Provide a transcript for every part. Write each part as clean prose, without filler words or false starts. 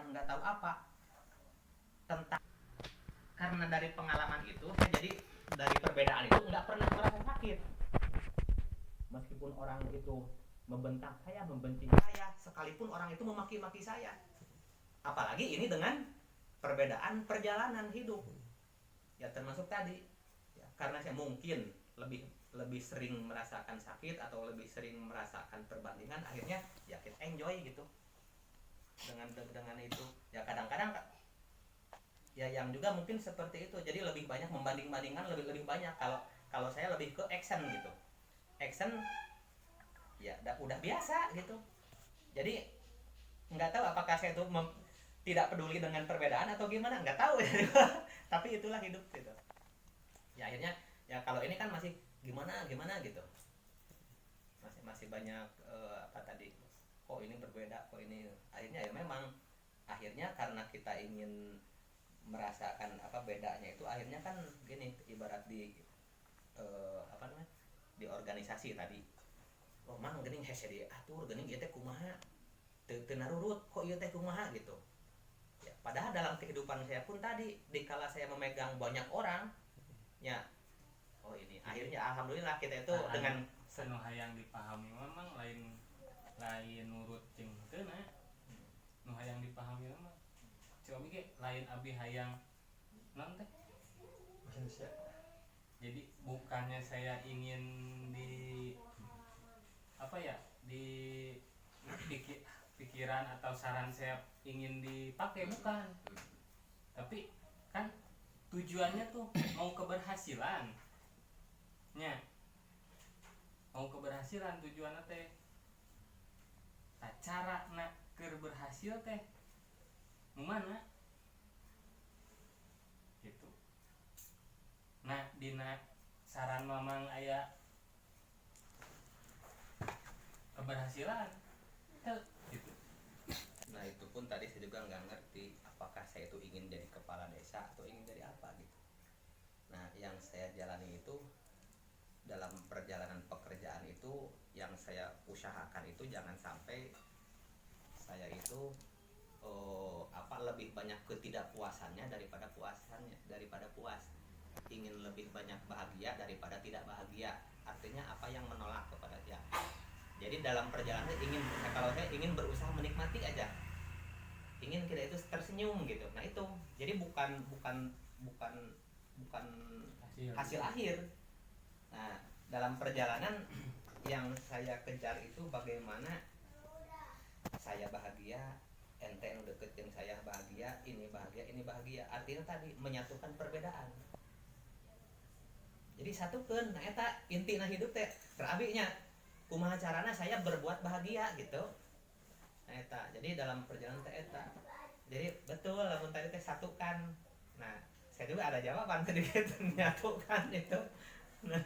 nggak tahu apa tentang. Karena dari pengalaman itu saya jadi dari perbedaan itu nggak pernah merasa sakit, meskipun orang itu membentak saya, membenci saya, sekalipun orang itu memaki-maki saya, apalagi ini dengan perbedaan perjalanan hidup ya, termasuk tadi ya, karena saya mungkin lebih lebih sering merasakan sakit atau lebih sering merasakan perbandingan, akhirnya ya kita enjoy gitu dengan itu ya. Kadang-kadang ya yang juga mungkin seperti itu, jadi lebih banyak membanding-bandingkan, lebih banyak. Kalau saya lebih ke action gitu, action ya udah biasa gitu. Jadi nggak tahu apakah saya tuh tidak peduli dengan perbedaan atau gimana, nggak tahu ya. Tapi itulah hidup gitu ya. Akhirnya ya kalau ini kan masih gimana gimana gitu, masih banyak apa tadi, kok ini berbeda, kok ini. Akhirnya ya memang akhirnya karena kita ingin merasakan apa bedanya itu, akhirnya kan gini, ibarat di apa namanya, di organisasi tadi, oh mang geuning hese diatur, geuning ieu teh kumaha, teu narurut kok ieu teh kumaha gitu ya. Padahal dalam kehidupan saya pun tadi, dikala saya memegang banyak orang ya, oh ini akhirnya alhamdulillah kita itu dengan senu hayang dipahami memang lain nurut jeung teu na. Nu hayang dipahami mah coba mikir lain abi hayang non teh Indonesia. jadi bukannya saya ingin di apa ya, di pikiran atau saran saya ingin dipakai, bukan, tapi kan tujuannya tuh mau keberhasilan nya, mau keberhasilan tujuannya teh. Nah, cara nak berhasil teh mana gitu. Nah dina saran mamang aya keberhasilan gitu. nah itu pun tadi saya juga nggak ngerti apakah saya itu ingin jadi kepala desa atau ingin jadi apa gitu. Nah yang saya jalani itu, dalam perjalanan pekerjaan itu yang saya usahakan itu jangan sampai saya itu lebih banyak ketidakpuasannya daripada puas, ingin lebih banyak bahagia daripada tidak bahagia. Artinya apa yang menolak kepada dia. Jadi dalam perjalanan kalau saya ingin berusaha menikmati aja, ingin kita itu tersenyum gitu. Nah itu jadi bukan hasil akhir. Nah dalam perjalanan yang saya kejar itu bagaimana saya bahagia, ente yang deketin saya bahagia, ini bahagia. Artinya tadi menyatukan perbedaan. Jadi satukeun, nah eta intina hidup teh terabinya kumaha carana saya berbuat bahagia gitu. Nah eta jadi dalam perjalanan teh eta, jadi betul lamun tadi teh satukan. Nah saya juga ada jawaban tadi gitu, menyatukan itu. Nah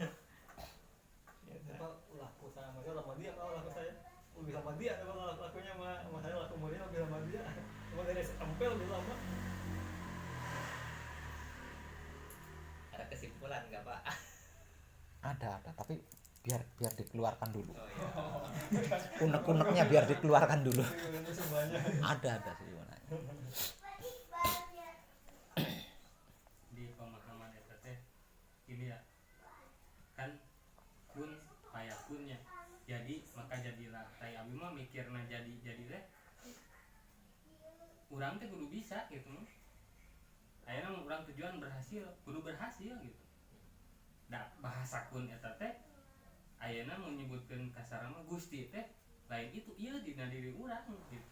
Apa laku sama saya sama dia, kalau laku saya lebih sama dia, kalau lakunya sama saya laku sama dia lebih sama dia. Cuma dari SMP lebih lama. ada kesimpulan nggak Pak? Ada, tapi biar dikeluarkan dulu. Oh iya. Unek-uneknya biar dikeluarkan dulu. Semuanya. Ada sih sebenarnya. Di pemahaman eta teh ini ya kan kun payakunnya, jadi maka jadilah tay abi mah mikirna jadi teh urang teh kudu bisa gitu. Ayeuna urang tujuan berhasil kudu berhasil gitu. Da bahasa kun eta teh ayeuna menyebutkeun kasar mah Gusti teh lain itu ieu dina diri urang gitu.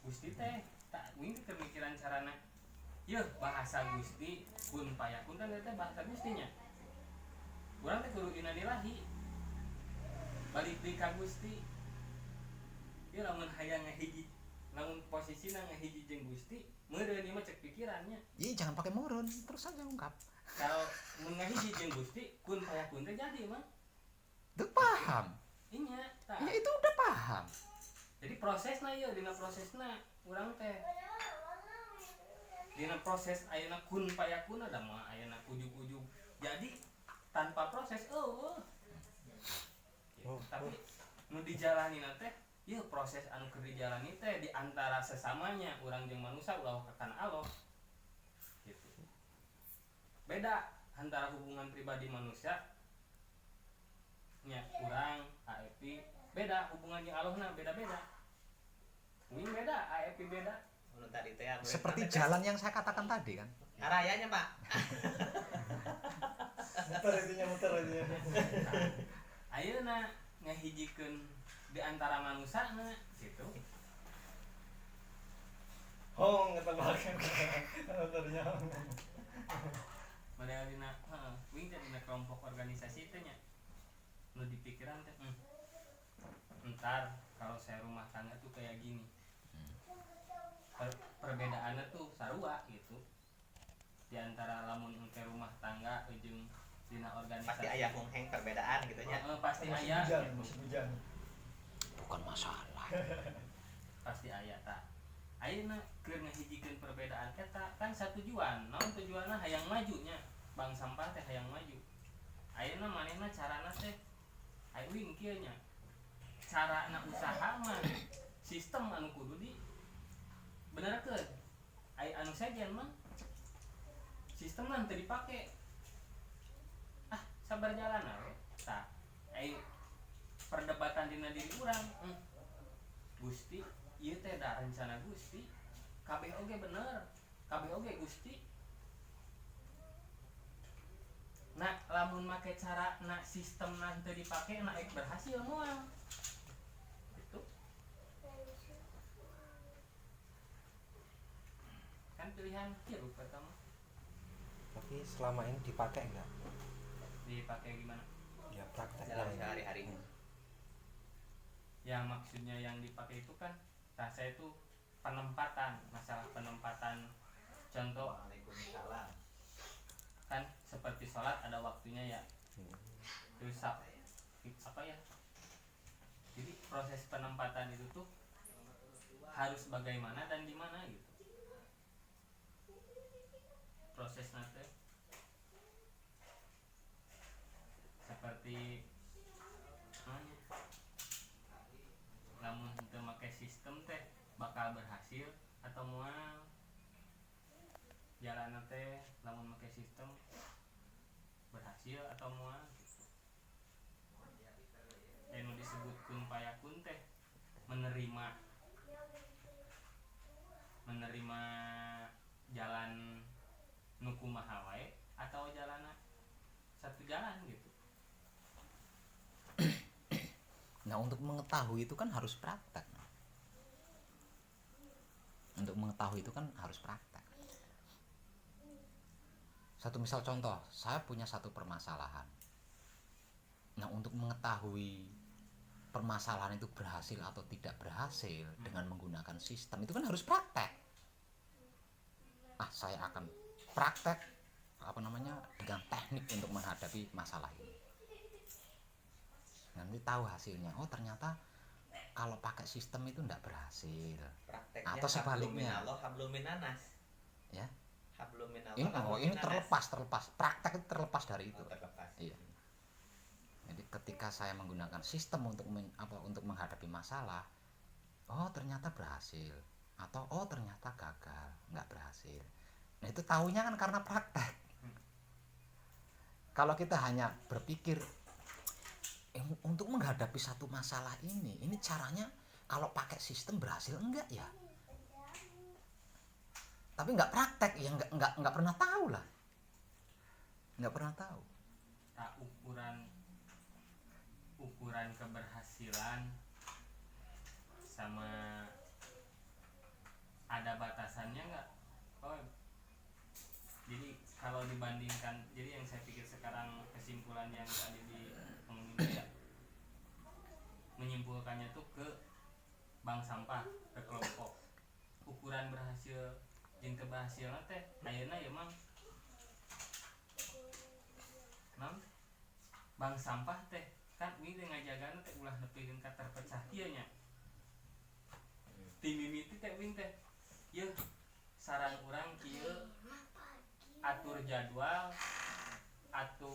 Gusti teh tak wing kemikiran carana yeuh bahasa Gusti kun payakun kan eta bahasa Gustinya. Urang teh kudu dina dilahi balik deui ka Gusti. Ieu lamun hayang ngahiji, lamun posisina ngahiji jeung Gusti, meureun ieu mah cek pikirannya. Ih, jangan pakai moron, terus aja ungkap. Kalau mun ngahiji jeung Gusti, kun payakun teh jadi mah. Udah paham. Inya tah. Ya itu udah paham. Jadi prosesna ieu dina prosesna urang teh. Dina proses ayeuna kun payakun ada mah ayeuna ujug-ujug. Jadi tanpa proses tapi nu dijalani teh ieu proses anu keur dijalani teh di antara sesamanya urang jeung manusia ulah kana Allah gitu. Beda antara hubungan pribadi manusia nya urang AEP beda hubungan jeung Allah beda-beda. Ini beda AEP beda. Menurut tadi teh Seperti jalan yang saya katakan tadi kan. arayanya Pak. muter intinya. Ayeuna ngahijikeun di antara manusia gitu. Hong kata bahkan muternya. Model dina wing teh dina kelompok organisasi teh nya. Nu dipikiran teh entar kalau saya rumah tangga tuh kayak gini. Perbedaannya tuh sarua gitu. Di antara lamun engke rumah tangga jeung dina organisasi. Pasti aya heng perbedaan gitu nya. Pasti aya gitu. Musim hujan. Bukan masalah. Pasti aya tah. Ayeuna keur ngahijikeun perbedaan eta kan satujuan. Naon tujuanna hayang majunya. Bang sampah teh hayang maju. Ayeuna manehna carana teh aya wing kieu nya. Carana usaha mah sistem anu kudu di benerkeun. Aya anu sajen mah sistem teu dipake. Sabar jalan we. Tah, aya perdebatan dina diri urang. Gusti, ieu teh da rencana Gusti. Kabeh oge bener. Kabeh oge Gusti. Nah, lamun make cara na sistem teu dipake na ek berhasil moal. Gitu. Kan pilihan kieu pertama. Tapi selama ini dipakai enggak? Dipakai gimana? Ya prakteknya Dalam ini. sehari-hari. Yang maksudnya yang dipakai itu kan rasa itu penempatan, masalah penempatan. Contoh Waalaikumsalam. kan seperti sholat ada waktunya ya. Terus apa ya? Jadi proses penempatan itu tuh harus bagaimana dan di mana gitu. Proses nanti seperti namun untuk pakai sistem teh bakal berhasil atau mual jalan teh namun pakai sistem berhasil atau mual gitu. Yang disebut kun payakun teh menerima jalan nuku mahawai atau jalan satu jalan gitu. Nah, untuk mengetahui itu kan harus praktek. Untuk mengetahui itu kan harus praktek. Satu misal contoh, saya punya satu permasalahan. Nah, untuk mengetahui permasalahan itu berhasil atau tidak berhasil dengan menggunakan sistem itu kan harus praktek. Saya akan praktek dengan teknik untuk menghadapi masalah ini. Nanti tahu hasilnya. Oh, ternyata kalau pakai sistem itu tidak berhasil. Prakteknya Atau sebaliknya. hablum minanas. Ya. Hablum minallah. Ini terlepas. Praktek itu terlepas dari itu. Terlepas. Iya. Jadi ketika saya menggunakan sistem untuk menghadapi masalah, oh ternyata berhasil, atau oh ternyata gagal, nggak berhasil. Nah itu taunya kan karena praktek. Kalau kita hanya berpikir untuk menghadapi satu masalah ini caranya kalau pakai sistem berhasil enggak ya? Tapi nggak praktek ya nggak pernah tahu lah, nggak pernah tahu. Tak ukuran keberhasilan sama ada batasannya nggak? Oh, jadi kalau dibandingkan, jadi yang saya pikir sekarang kesimpulan yang tadi di ya, menyimpulkannya tuh ke bank sampah, ke kelompok. Ukuran berhasil jeung keberhasilan teh ayeuna ya mang nam bank sampah teh kan ini ngajagana teh ulah nepikeun ka terpecah kieu nya. Ti mimiti teh wing teh yeuh saran urang kieu atur jadwal, atur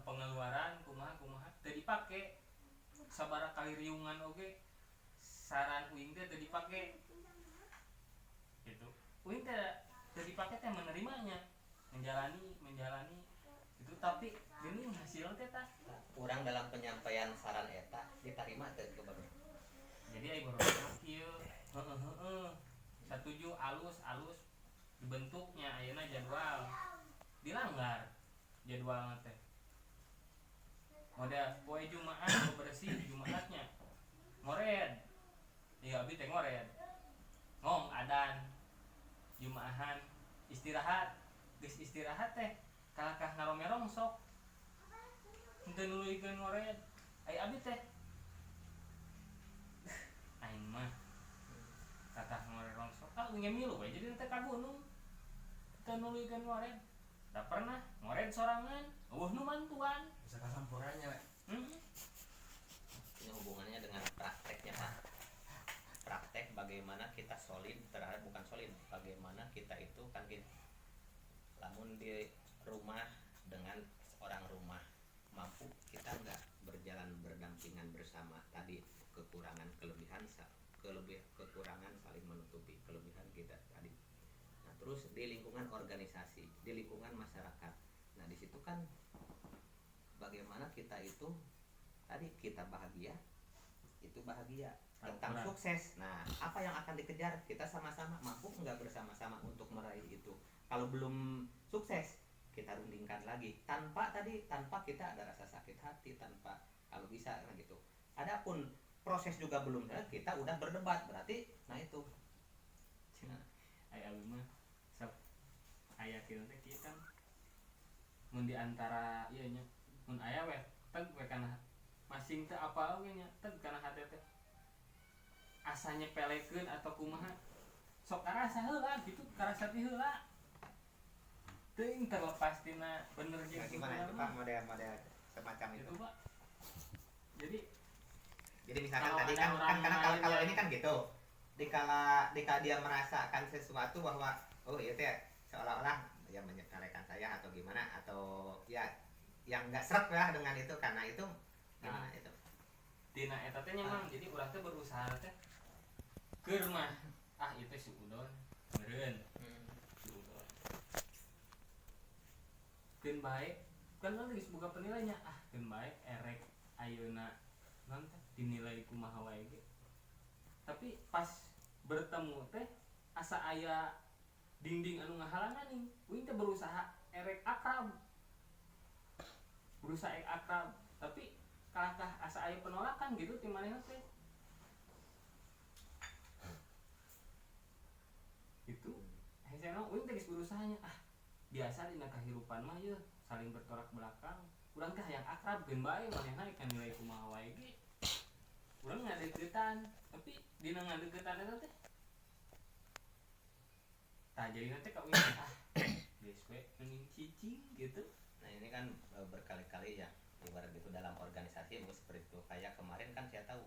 pengeluaran kumaha teu dipake sabara kali riungan oge saran uing teh teu dipake gitu. Uing teh teu dipake teh menerimanya, menjalani itu, tapi geuning hasil teh tah. Kurang dalam penyampaian saran eta diterima teu coba. Jadi ai baru kieu heeh satuju alus dibentuknya ayeuna jadwal dilanggar jadwalna teh. Model poe Jumaat bersih Jumaatnya ngored. Iya abi teh ngored. Ngom adan Jumaahan istirahat. Geus istirahat teh kalakah ngaromerong sok. Henteu nuluykeun ngored. Ai abi teh aing mah kakah ngorerong sok ngemilu we jadi teh ka gunung. Teu nuluykeun ngored. Da pernah ngored sorangan, eueuh nu mantuan. Bisa kasampuranya. Ini hubungannya dengan prakteknya Pak. Praktek bagaimana kita solid terhadap bukan solid, bagaimana kita itu kan gini. Namun di rumah dengan orang rumah mampu kita nggak berjalan berdampingan bersama tadi kekurangan kelebihan kekurangan saling menutupi kelebihan kita tadi. Nah terus di lingkungan organisasi, di lingkungan masyarakat. Nah di situ kan bagaimana kita itu tadi kita bahagia itu bahagia tentang sukses. Nah apa yang akan dikejar kita sama-sama mampu nggak bersama-sama untuk meraih itu. Kalau belum sukses kita rundingkan lagi tanpa kita ada rasa sakit hati, tanpa kalau bisa gitu. Adapun proses juga belum kita udah berdebat berarti nah itu. Nah, ai abi mah sok aya kieu teh kieu kan mun di antara ieu nya mun aya we teg we kana masing teh apa we nya teg kana hate teh asa nyepelekeun atau kumaha sok karasa heula gitu karasa ti heula teuing terlepas tina bener jeung Gimana itu Pak model semacam itu. itu Pak. Jadi Misalkan kalau tadi ada kan orang karena lain kalau yang- ini kan gitu. Dikala dia merasakan sesuatu bahwa oh itu ya seolah-olah yang menyepelekan saya atau gimana atau ya yang enggak sreg lah dengan itu karena itu gimana Nah. itu. tina eta teh memang jadi urang teh berusaha teh keur mah itu si udon meureun si udon keun baik kan geus boga penilainya keun baik erek ayeuna naon teh dinilai kumaha wae ge tapi pas bertemu teh asa aya dinding anu ngahalangan nih uing teh berusaha erek akrab tapi kalangkah asa aya penolakan gitu ti manehna teh itu hesena uing teh geus berusahanya biasa dina kahirupan mah yeuh saling bertolak belakang urang teh hayang akrab geun bae manehna ikan nilai kumaha wae ge urang ngadeuketan tapi dina ngadeuketan eta teh tah jadi nanti ka uing geus we mending cicing gitu. Nah ini kan berkali-kali ya ibarat gitu dalam organisasi seperti itu kayak kemarin kan saya tahu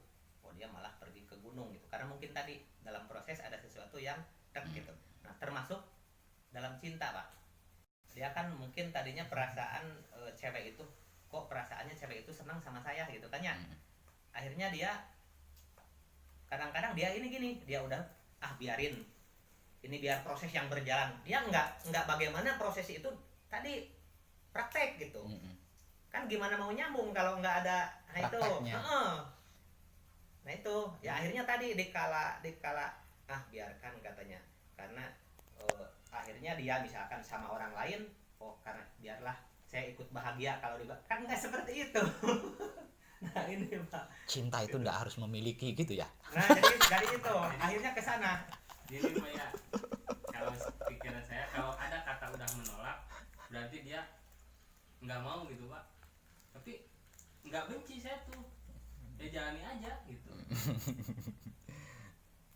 dia malah pergi ke gunung gitu karena mungkin tadi dalam proses ada sesuatu yang gitu. Nah termasuk dalam cinta Pak, dia kan mungkin tadinya perasaan cewek itu kok perasaannya cewek itu senang sama saya gitu kan ya. Akhirnya dia kadang-kadang dia ini gini, dia udah biarin ini biar proses yang berjalan. Dia nggak bagaimana proses itu tadi praktek gitu. Kan gimana mau nyambung kalau nggak ada itu. Nah itu ya akhirnya tadi dikala biarkan katanya karena akhirnya dia misalkan sama orang lain karena biarlah saya ikut bahagia kalau kan nggak seperti itu. Nah ini Pak, Cinta itu nggak harus memiliki gitu ya. nah jadi dari itu akhirnya ke sana. Jadi Pak ya kalau pikiran saya kalau ada kata udah menolak berarti dia nggak mau gitu Pak, tapi nggak benci saya tuh ya jalani aja gitu.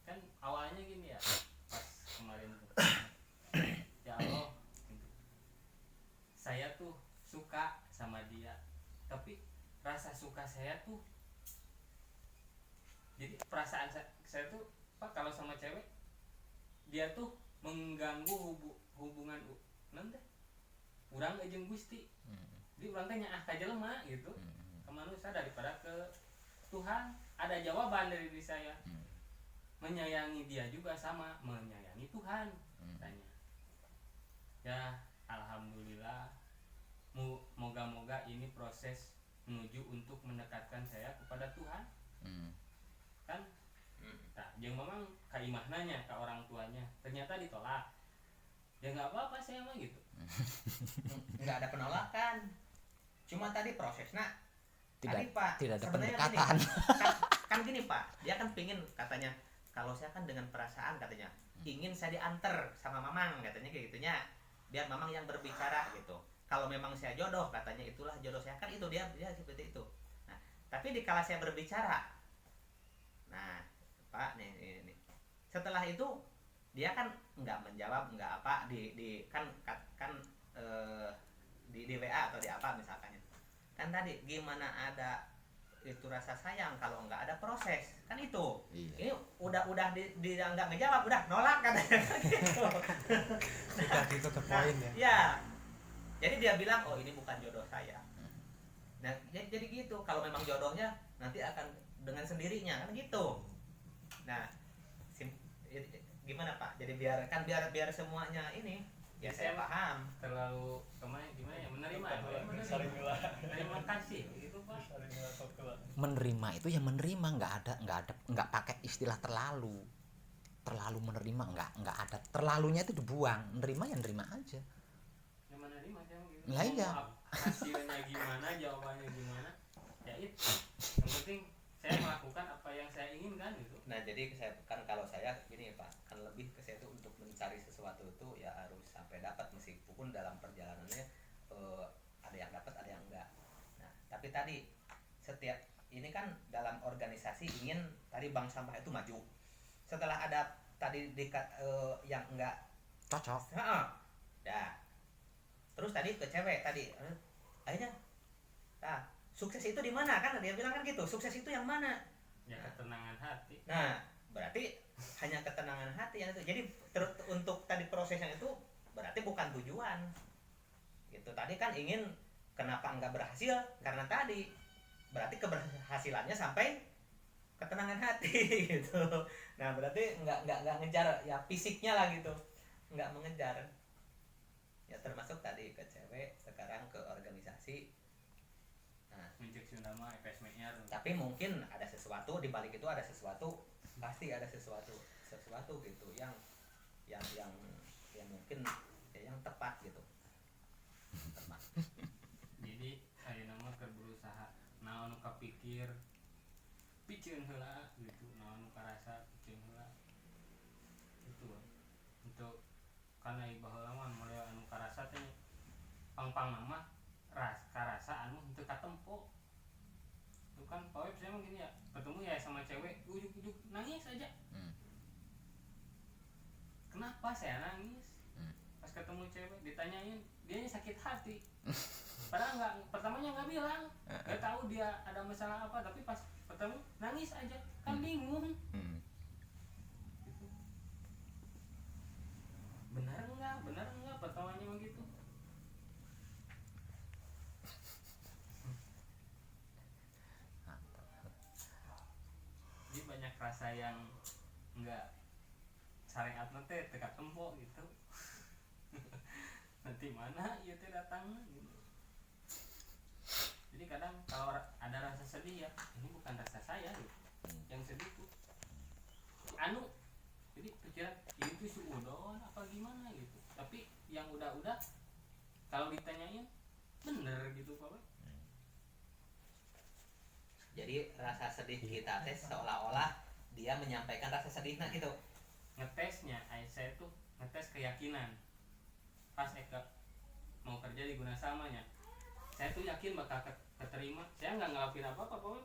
Kan awalnya gini ya pas kemarin tuh ya Allah gitu. Saya tuh suka sama dia tapi rasa suka saya tuh jadi perasaan saya tuh Pak kalau sama cewek dia tuh mengganggu hubungan nanti urang jeung Gusti. Jadi urang teh nyaah ka jelema gitu ke manusia daripada ke Tuhan, ada jawaban dari diri saya. Hmm. Menyayangi dia juga sama menyayangi Tuhan, katanya. Ya, alhamdulillah. Moga-moga ini proses menuju untuk mendekatkan saya kepada Tuhan. Kan? Nah, jeung memang kaimahnanya ke orang tuanya ternyata ditolak. Ya nggak apa-apa saya mah gitu. Nggak ada penolakan, cuma tadi prosesnya tadi Tidak, Pak tidak ada sebenarnya pendekatan. gini, kan gini Pak, dia kan pingin katanya, kalau saya kan dengan perasaan katanya ingin saya diantar sama Mamang katanya kayak gitunya, biar Mamang yang berbicara gitu. Kalau memang saya jodoh katanya itulah jodoh saya, kan itu dia seperti itu. Nah tapi dikala saya berbicara, nah Pak nih, setelah itu dia kan nggak menjawab, nggak apa di kan di WA atau di apa misalkan, kan tadi gimana ada itu rasa sayang kalau nggak ada proses, kan itu. Iya. Ini udah dia nggak ngejawab, udah nolak katanya kan gitu. Sudah itu the Nah, point ya. ya jadi dia bilang oh ini bukan jodoh saya. Nah jadi gitu, kalau memang jodohnya nanti akan dengan sendirinya kan gitu. Nah gimana Pak, jadi biar semuanya ini ya saya paham. Terlalu gimana ya, menerima ya, saling milah, terima kasih gitu Pak. saling milah kok. Menerima itu ya menerima, nggak pakai istilah terlalu menerima, nggak ada terlalunya, itu dibuang. Menerima ya nerima aja. Yang menerima aja gitu. Lah iya. Mau hasilnya gimana, jawabannya gimana, ya itu yang penting saya melakukan apa yang saya inginkan gitu. Nah jadi saya kan, kalau saya gini Pak, kan lebih ke saya itu untuk mencari sesuatu itu ya harus sampai dapat, meskipun dalam perjalanannya ada yang dapat ada yang enggak. Nah tapi tadi setiap ini kan dalam organisasi ingin tadi bank sampah itu maju, setelah ada tadi yang enggak Cocok. ya terus tadi ke cewek tadi akhirnya nah sukses itu di mana, kan dia bilang kan gitu, sukses itu yang mana. Ya ketenangan hati. Nah, berarti hanya ketenangan hati yang itu. Jadi untuk tadi prosesnya itu berarti bukan tujuan. Gitu. Tadi kan ingin, kenapa enggak berhasil? Karena tadi berarti keberhasilannya sampai ketenangan hati gitu. Nah, berarti enggak ngejar ya fisiknya lah gitu. Enggak mengejar. Ya termasuk tadi ke cewek, sekarang ke organisasi. Nah, Mencek Sunda mah FSMR. tapi mungkin ada sesuatu di balik itu, ada sesuatu, pasti ada sesuatu gitu yang mungkin ya yang tepat gitu. Tepat. Jadi saya nama keur berusaha naon kapikir pikeun heula gitu, naon karasa pikeun heula gitu. Untuk karena baheula mah mulai anu karasa teh pang-pang mah karasa anu henteu katempo. Itu kan poe saya mah gini ya, ketemu ya sama cewek ujuk-ujuk nangis aja. Kenapa saya nangis? Pas ketemu cewek ditanyain, dianya sakit hati. Padahal pertamanya nggak bilang, nggak tahu dia ada masalah apa, tapi pas ketemu nangis aja, kan bingung. Gitu. Benar nggak pertamanya begitu? Jadi banyak rasa yang nggak syariat nanti teka tempo gitu. Nanti mana ya teh datang gitu. Jadi kadang kalau ada rasa sedih ya, ini bukan rasa saya gitu. Yang sedih tuh anu, jadi pikiran ini tuh suudon apa gimana gitu. Tapi yang udah kalau ditanyain bener gitu Pak. Jadi rasa sedih kita teh seolah-olah dia menyampaikan rasa sedihnya gitu. Ngetesnya saya tuh ngetes keyakinan. Pas Eka mau kerja di Gunasamanya, saya tuh yakin bakal keterima. Saya nggak ngelakuin apa-apa Pak,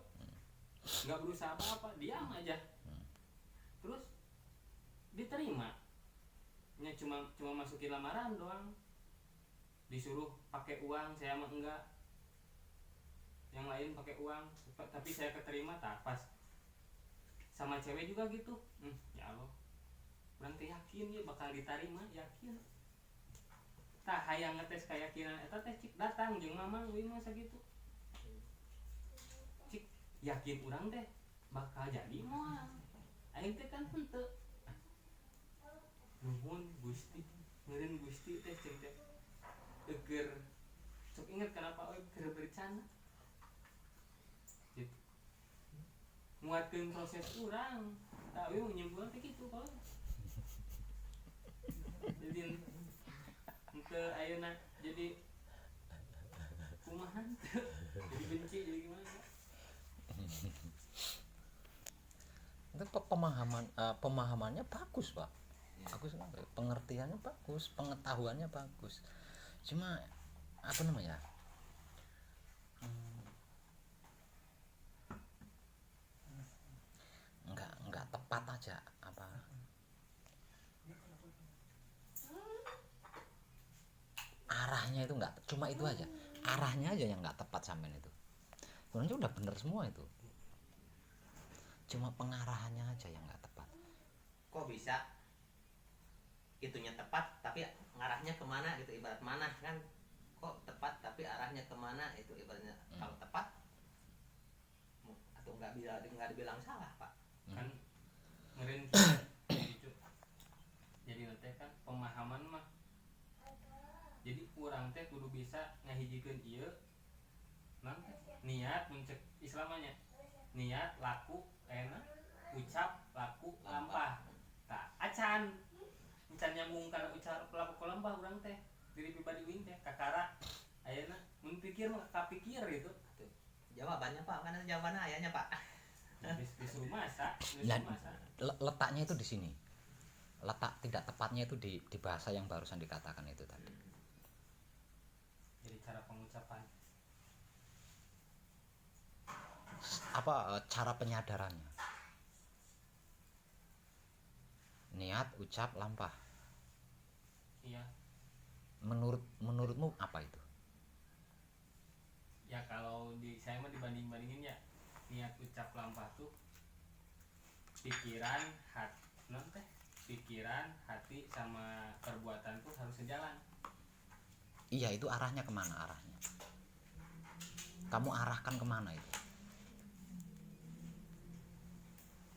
nggak berusaha apa-apa, diam aja. Terus diterima. Nya cuma masukin lamaran doang. Disuruh pakai uang, saya mah enggak. Yang lain pakai uang, tapi saya keterima. Tak pas sama cewek juga gitu. Ya Allah, kurang teh yakin ya bakal diterima, yakin. Tah hayang ngetes keyakinan eta teh cik datang jeung mamang we mah sakitu. Cik yakin urang teh bakal jadi moal aing teh kan henteu nuhun Gusti ngeureun Gusti teh cing teh eueur sok inget kenapa euy keur berencana gitu nguatkeun proses urang tapi menyimpulkan teh kitu kalau jadi henteu ayeuna jadi kumaha teu jadi benci jadi gimana itu pemahamannya bagus pak, bagus banget, pengertiannya bagus, pengetahuannya bagus, cuma apa namanya nggak tepat aja apa arahnya itu nggak cuma itu aja, arahnya aja yang nggak tepat sampean itu, sebenarnya udah bener semua itu, cuma pengarahannya aja yang nggak tepat. Kok bisa itunya tepat tapi ngarahnya kemana gitu, ibarat mana kan, kok tepat tapi arahnya kemana itu ibaratnya. Kalau tepat atau nggak dibilang salah pak. kan ngeureun gitu jadi nanti kan pemahaman mah jadi urang teh kudu bisa ngahijikeun ieu naon teh niat muncul Islamanya niat laku enak ucap laku lampah tak acan nyambung kana ucap laku lampah urang teh diri pribadi uing teh kakara ayeuna mun pikir mah kapikir itu Jawabannya pak, kan jawabannya ayahnya pak. disuruh masak Ya, letaknya itu di sini, letak tidak tepatnya itu di bahasa yang barusan dikatakan itu tadi. jadi cara pengucapan Apa cara penyadarannya, niat ucap lampah, iya menurutmu apa itu? ya kalau saya mah dibandingin ya niat ucap lampah tuh pikiran hati sama perbuatan tuh harus sejalan. Iya, itu arahnya kemana arahnya, kamu arahkan kemana itu?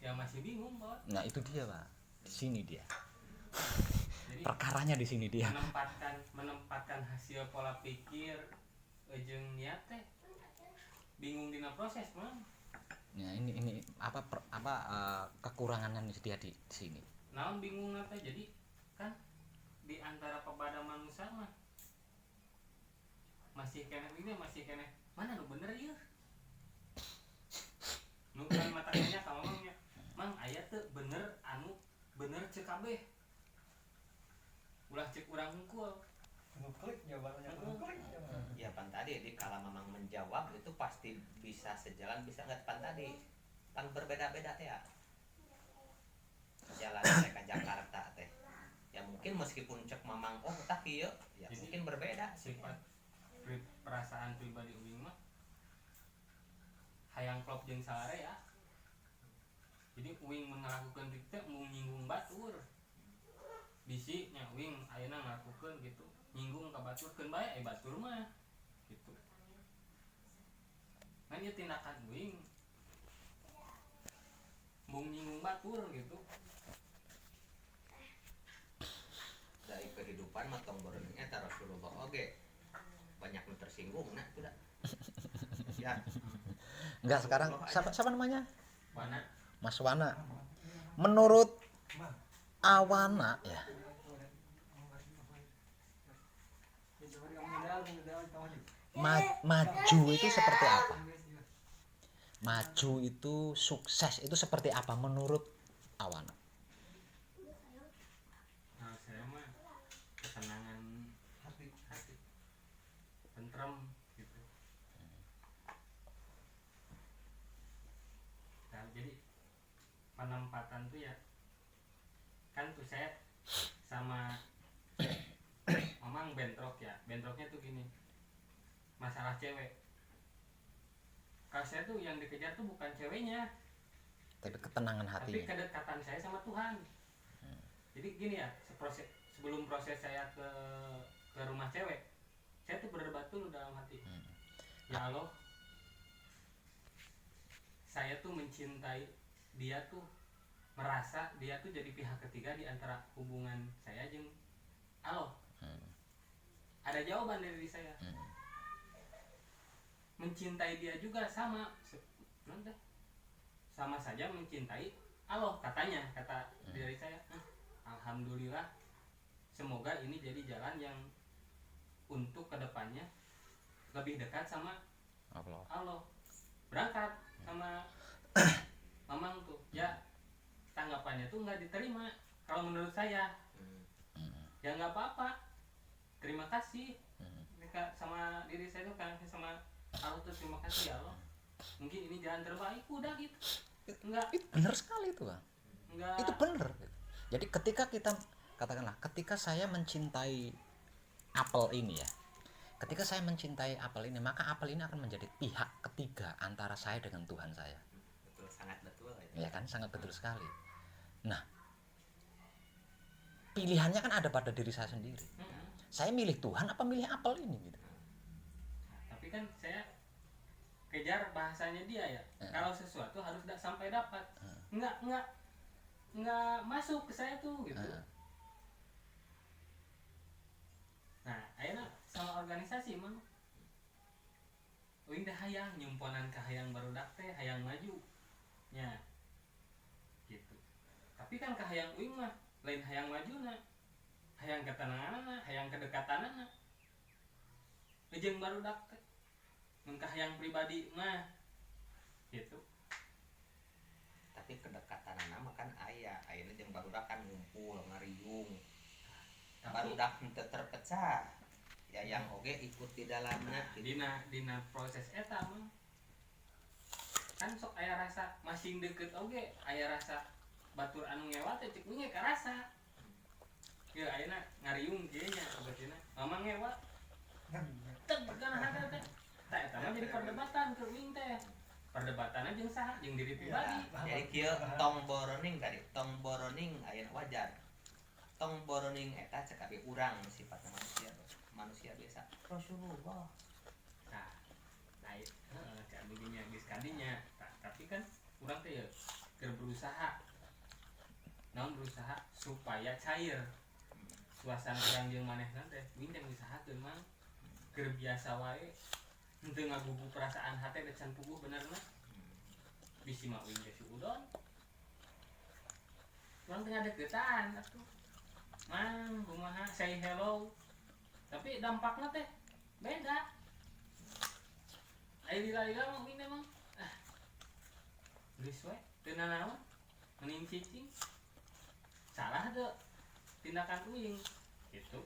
Ya masih bingung Pak. Nah itu dia pak, di sini dia Jadi perkaranya, di sini dia. menempatkan hasil pola pikir jeung niat teh bingung dina proses mah. Ya ini kekurangannya dia di sini. Naon bingung teh jadi kan di antara pepada manusia mah masih kene mana nu bener ieu. Nu kan mata kayaknya ka mamangnya. Mang aya teu bener anu bener cek kabeh. Ulah cek urang hungkul. klik jawabannya klik Ya pan tadi di kala memang menjawab itu pasti bisa sejalan bisa nggak pan tadi pan berbeda-beda teh ya jalan mereka Jakarta teh ya mungkin meskipun cek mamang oh tak kieu ya Jadi, mungkin berbeda sifat perasaan pribadi uing mah hayang klop jeung salare ya. Jadi uing melakukan dikte mau nyinggung batur. Bisi nya uing ayeuna ngelakukeun gitu. Nyinggung ka batur keun bae batur mah gitu. Kan ieu tindakan uing mung nyinggung batur gitu. dari kehidupan mah tong beureung eta Rasulullah oge banyak nu tersinggung nah sudah ya Enggak, sekarang siapa namanya? Mana Mas Wana. Menurut Awana ya, maju itu seperti apa? Maju itu sukses itu seperti apa menurut Awana? nah saya mah ketenangan hati tentrem gitu. Nah, jadi penempatan tuh ya kan tuh saya sama mamang bentroknya tuh gini masalah cewek. Kalau saya tuh yang dikejar tuh bukan ceweknya Tapi ketenangan tapi hatinya. kedekatan saya sama Tuhan. Jadi gini ya sebelum proses saya ke rumah cewek saya tuh berdebat dulu dalam hati ya Allah saya tuh mencintai dia tuh, merasa dia tuh jadi pihak ketiga di antara hubungan saya jeung Allah. Ada jawaban dari diri saya. Mencintai dia juga sama sama saja mencintai Allah, katanya, kata diri saya. Alhamdulillah, semoga ini jadi jalan yang untuk kedepannya lebih dekat sama Allah. Berangkat sama mamang tuh, ya tanggapannya tuh nggak diterima kalau menurut saya. Ya nggak apa-apa, terima kasih mereka sama diri saya tuh kan, sama Allah tuh terima kasih ya Allah, mungkin ini jalan terbaik, udah gitu. Enggak, Itu benar sekali itu Bang. enggak. Itu benar. Jadi ketika kita katakanlah, ketika saya mencintai apel ini ya, ketika saya mencintai apel ini, maka apel ini akan menjadi pihak ketiga antara saya dengan Tuhan saya. Betul, sangat betul Ya kan, sangat betul sekali. Nah, pilihannya kan ada pada diri saya sendiri. Saya milih Tuhan apa milih apel ini gitu. Tapi kan saya kejar bahasanya dia ya. Kalau sesuatu harus sampai dapat. Enggak masuk ke saya tuh gitu. Nah, ayeuna sama organisasi mah uing teh hayang nyumponan ka hayang barudak teh hayang maju nya gitu. Tapi kan ka hayang uing mah lain hayang majuna, hayang ketenanganna, hayang kedekatanana. Jeung barudak teh mun ka hayang pribadi mah gitu. tapi kedekatan nama kan ayana jeung barudak kan ngumpul ngariung, barudak henteu terpecah ya, yang oge ikut di dalamnya Dina proses eta mah kan sok aya rasa masing deket oge, aya rasa batur anu ngewa teh cek we karasa. Ya ayeuna ngariung kieu nya ogeuna mamang ngewa teg kana hada teh. Tah eta mah jadi perdebatan keur uing teh. Perdebatanna jeung saha? Jeung diri pribadi. jadi kieu tong boroning tadi, tong boroning aya wajar, tong boroning eta cek abi urang sifatna manusia biasa Rasulullah. Nah, lain cak begini geus kadinya. Tapi kan urang teh ya keur berusaha supaya cair suasana urang jeung manehna teh. Uing teh ngusahakeun mah keur biasa wae henteu ngagugu perasaan hate teh can puguh benerna. Bisi mah uing teh si udon. Urang teh ngadeukeutan atuh. Mang, kumaha say hello. Tapi dampaknya teh beda. Ayo lila mah uing teh mah geus we teu nanaon mending cicing. Salah teu tindakan uing gitu.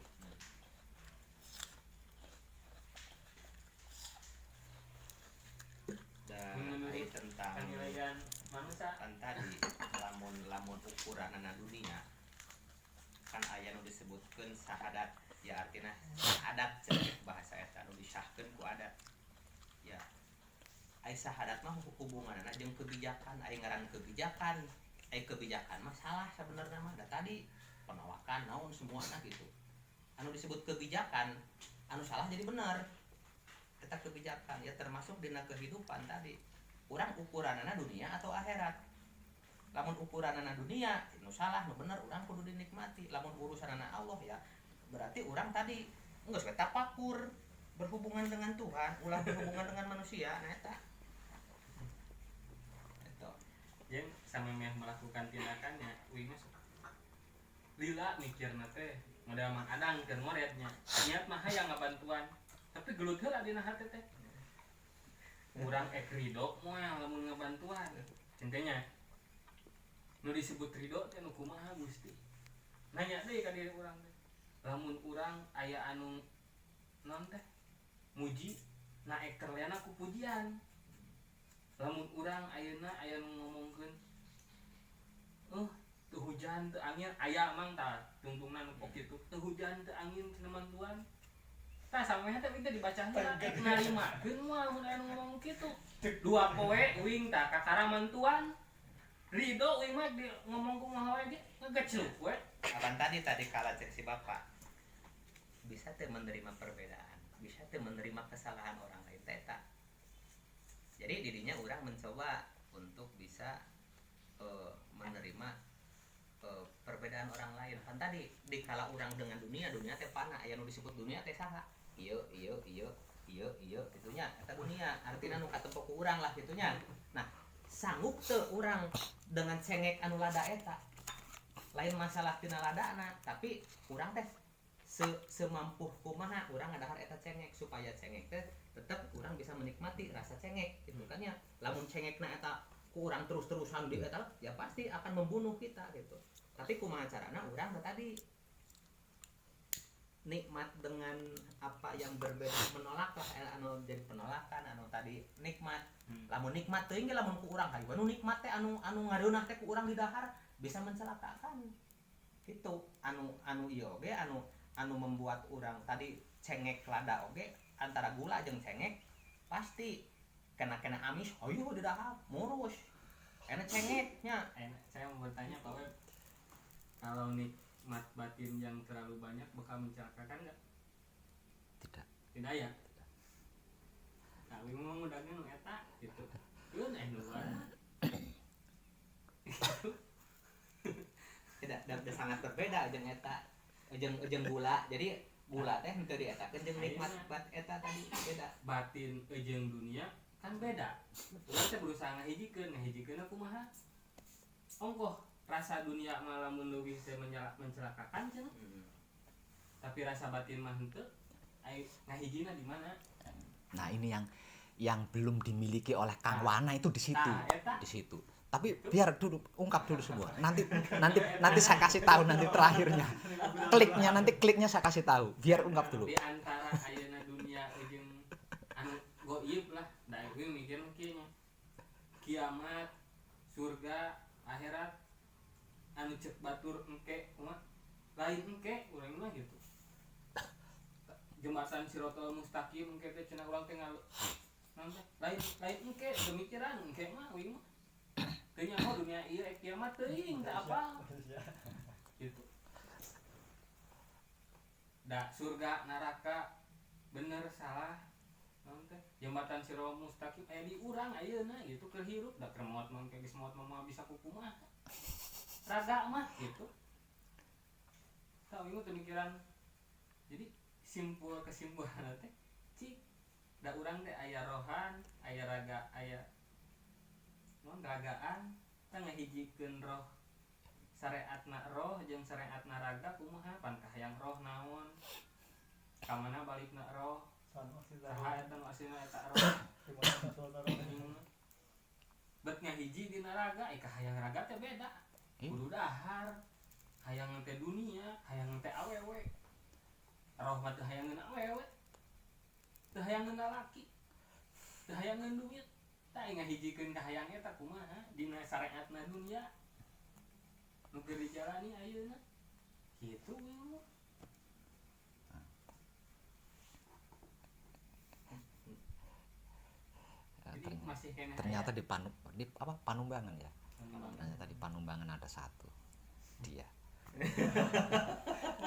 Dan ai tentang Penilaian manusia kan tadi lamun ukuranana dunia kan aya nu disebutkeun syahadat, ya artinya adat ceuk bahasa eta nu disahkeun ku adat. Ya ai syahadat mah hubunganna jeung kebijakan, ai ngaran kebijakan, ai kebijakan mah salah sabenerna mah da tadi penolakan naon semuana gitu. Anu disebut kebijakan anu salah jadi bener. Eta kebijakan ya termasuk dina kehidupan tadi. Urang ukuranana dunia atau akhirat. Lamun ukuranana dunia nu salah nu bener urang kudu dinikmati. Lamun urusanana Allah ya berarti urang tadi geus we tafakur berhubungan dengan Tuhan, ulah berhubungan dengan manusia. Nah eta yang sama meh melakukan tindakannya uing masuk lila mikirna teh modal mang adang keur ngoretnya niat mah hayang ngabantuan tapi gelut heula dina hate teh urang ridho moal lamun ngabantuan centenya nu disebut ridho teh nu kumaha Gusti nanya deui ka diri urang teh lamun urang aya anu non teh muji naek terlena ku pujian. Lamun urang ayeuna aya nu ngomongkeun teu hujan teu angin aya mang tah tungtungna nu pok kitu teu hujan teu angin cenah mantuan tah samehe teh kita dibaca heula narimakeun moal mun aya nu ngomong kitu dua poe uing tah kakara mantuan ridho uing mah ngomong kumaha wae ge ngegecluk we. Apan tadi kala cek si bapak bisa teu menerima perbedaan, bisa teu menerima kesalahan orang lain teh. Jadi dirinya orang mencoba untuk bisa menerima perbedaan orang lain. Kan tadi dikala orang dengan dunia teh pana aya nu disebut dunia teh saha? Ieu gitunya eta dunia artina nu katempo ku urang lah gitunya. Nah sanggup teu urang dengan cengek anu lada eta, lain masalah tina ladana tapi urang teh semampu kumaha urang ngadahar eta cengek supaya cengek teh tetep urang bisa menikmati rasa cengek gitu kan ya. Lamun cengekna eta ku urang terus-terusan di eta ya pasti akan membunuh kita gitu. Tapi kumaha carana urang tadi nikmat dengan apa yang berbeda, menolak lah anu jadi penolakan anu tadi nikmat. Lamun nikmat teuing ge lamun ku urang hayuan nu nikmat teh anu ngareunah teh ku urang di dahar bisa mencelakakan gitu. Anu ieu oge anu membuat urang tadi cengek lada oge antara gula jeung cengek pasti kena amis hayuh di dahar murus enak cengeknya. Saya mau bertanya Pak Web, kalau nikmat batin yang terlalu banyak bakal mencelakakan nggak? Tidak ya. Nah, ngomong udah nu eta gitu. Keun luar. Tidak sangat berbeda jeung eta jeung gula. Jadi gula teh henteu dietakeun jeung nikmat bat eta tadi beda. Batin jeung dunia kan beda. Urang teh berusaha ngahijikeun kumaha? Ongkoh rasa dunia mah lamun leuwih teh mencelakakan cenah. Tapi rasa batin mah henteu. Ngahijina di mana? Nah ini yang belum dimiliki oleh Kang Wana itu di situ, di situ. Tapi biar dulu ungkap dulu semua. Nanti saya kasih tahu nanti terakhirnya. Kliknya saya kasih tahu. Biar ungkap dulu. Di antara ayeuna dunia jeung anu goib lah, da euy mikir kieu nya. Kiamat, surga, akhirat anu cek batur engke kumaha? Lain engke urang mah gitu. Jembatan Siratal Mustaqim engke teh cenah urang teh lain engke pemikiran engke mah euy mah. Teu nyaho dunia ieu kiamat teuing teu apa. Gitu. Da surga neraka bener salah naon teh jembatan Siratal Mustaqim aya di urang ayeuna gitu keur hirup da keur maot mah geus maot mah bisa kukumaha. Raga mah gitu. Tah ieu pemikiran. Jadi kesimpulan teh cik da urang teh aya rohan, aya raga, aya naon ragaan, tah ngahijikeun roh syariatna roh jeung syariatna raga kumaha pan kahayang roh naon? Ka mana balikna roh? Saha eta nu aslina eta roh? Bet ngahiji dina raga, kahayang raga teh beda. Kudu dahar. Hayang teh dunia, hayang teh awewe. Roh mah teu hayangeun awewe. Teu hayangeun lalaki. Teu hayangeun duit. Tah ngahijikeun kahayang eta kumaha dina syariatna dunia. Nu keur dijalani ayeuna. Kitu we. Jadi masih kena Ternyata di Panumbangan ya. Ternyata di Panumbangan ada satu. Dia.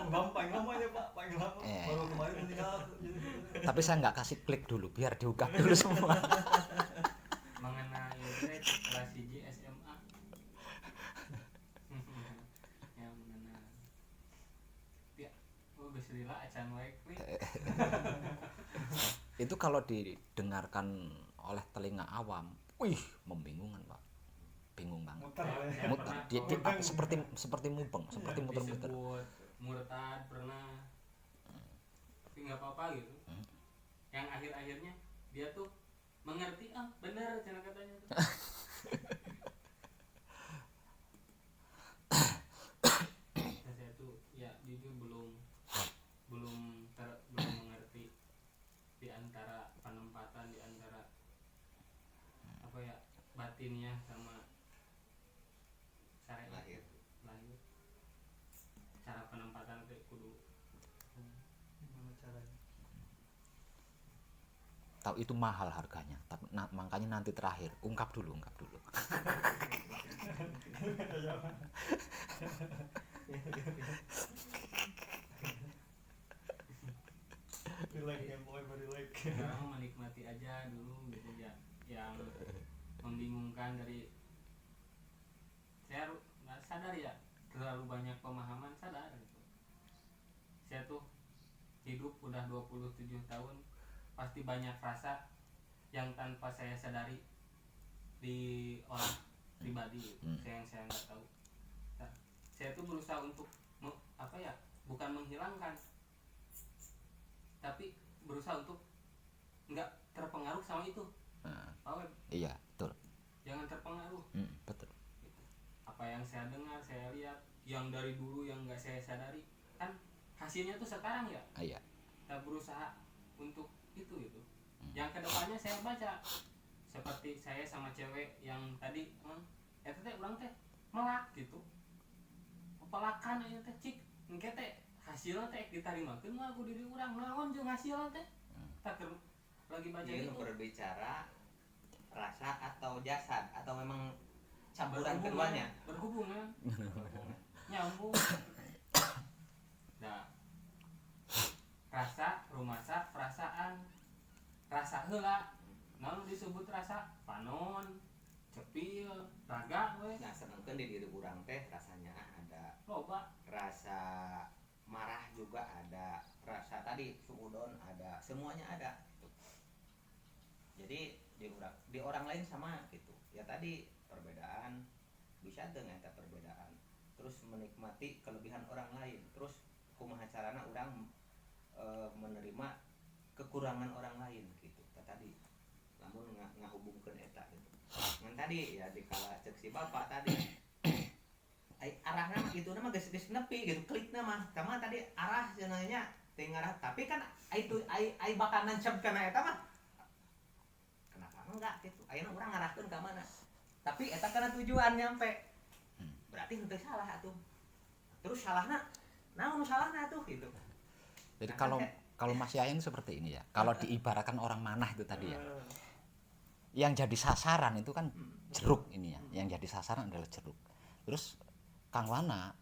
Gampang namanya Pak, paling lama. Baru kemarin meninggal. Tapi saya nggak kasih klik dulu biar diungkap dulu semua. mengenai kelas 1 SMA. Ya mengenai. Ya, geus lila acan wae klik. Itu kalau didengarkan oleh telinga awam, wih, membingungkan Pak. Bingung banget. Muter. Dia seperti mubeng, seperti muter-muter. Disebut murtad pernah. Tapi nggak apa-apa gitu. Yang akhir-akhirnya dia tuh mengerti benar cara katanya tuh. Saya tuh ya jujur belum mengerti di antara penempatan di antara apa ya batinnya sama syariat lahir cara penempatan itu kudu Gimana caranya? Tahu itu mahal harganya, tapi makanya nanti terakhir ungkap dulu. Relax ya, pokoknya relax. sekarang menikmati aja dulu gitu ya yang membingungkan dari saya nggak sadar ya, terlalu banyak pemahaman, sadar gitu. Saya tuh hidup udah 27 tahun, pasti banyak rasa yang tanpa saya sadari di orang pribadi gitu. Saya nggak tahu. Nah, saya tuh berusaha untuk bukan menghilangkan, tapi berusaha untuk nggak terpengaruh sama itu. Pak Web, Iya, betul. jangan terpengaruh. Betul. Gitu. Apa yang saya dengar, saya lihat, yang dari dulu yang nggak saya sadari, kan hasilnya tuh sekarang ya. Iya. Kita berusaha untuk itu gitu. Yang kedepannya saya baca seperti saya sama cewek yang tadi teh ulang teh melak gitu, pelakan aja teh cik engke teh hasilnya teh ditarimakeun mah ku diri urang naon jeung hasilnya teh tak lagi baca Ini itu berbicara rasa atau jasad atau memang campuran keduanya. berhubung ya nyambung. Nah, rasa rumasa perasaan rasa heula naon disebut rasa panon cepil raga we Nah, sedangkan di diri urang teh rasanya ada loba rasa marah juga ada, rasa tadi suudon ada, semuanya ada gitu. Jadi di orang lain sama gitu. Ya tadi perbedaan bisa dengan perbedaan. Terus menikmati kelebihan orang lain. Terus kumaha carana urang menerima kekurangan orang lain gitu. Tadi namun ngahubungkeun eta gitu. Ngan tadi ya dikala cek si bapak tadi arahna gitu nama geus nepi gitu klikna mah kama tadi arah cenanya teh ngarah tapi kan itu ai bakal nancep kana eta mah kenapa enggak gitu ayeuna urang ngarahkeun ka mana tapi eta kana tujuan nyampe berarti henteu salah atuh terus salahna naon salahna atuh gitu. Jadi kalau Mas Yayan seperti ini ya. Kalau diibaratkan orang manah itu tadi ya. Yang jadi sasaran itu kan jeruk ini ya. Yang jadi sasaran adalah jeruk. Terus Kang Wana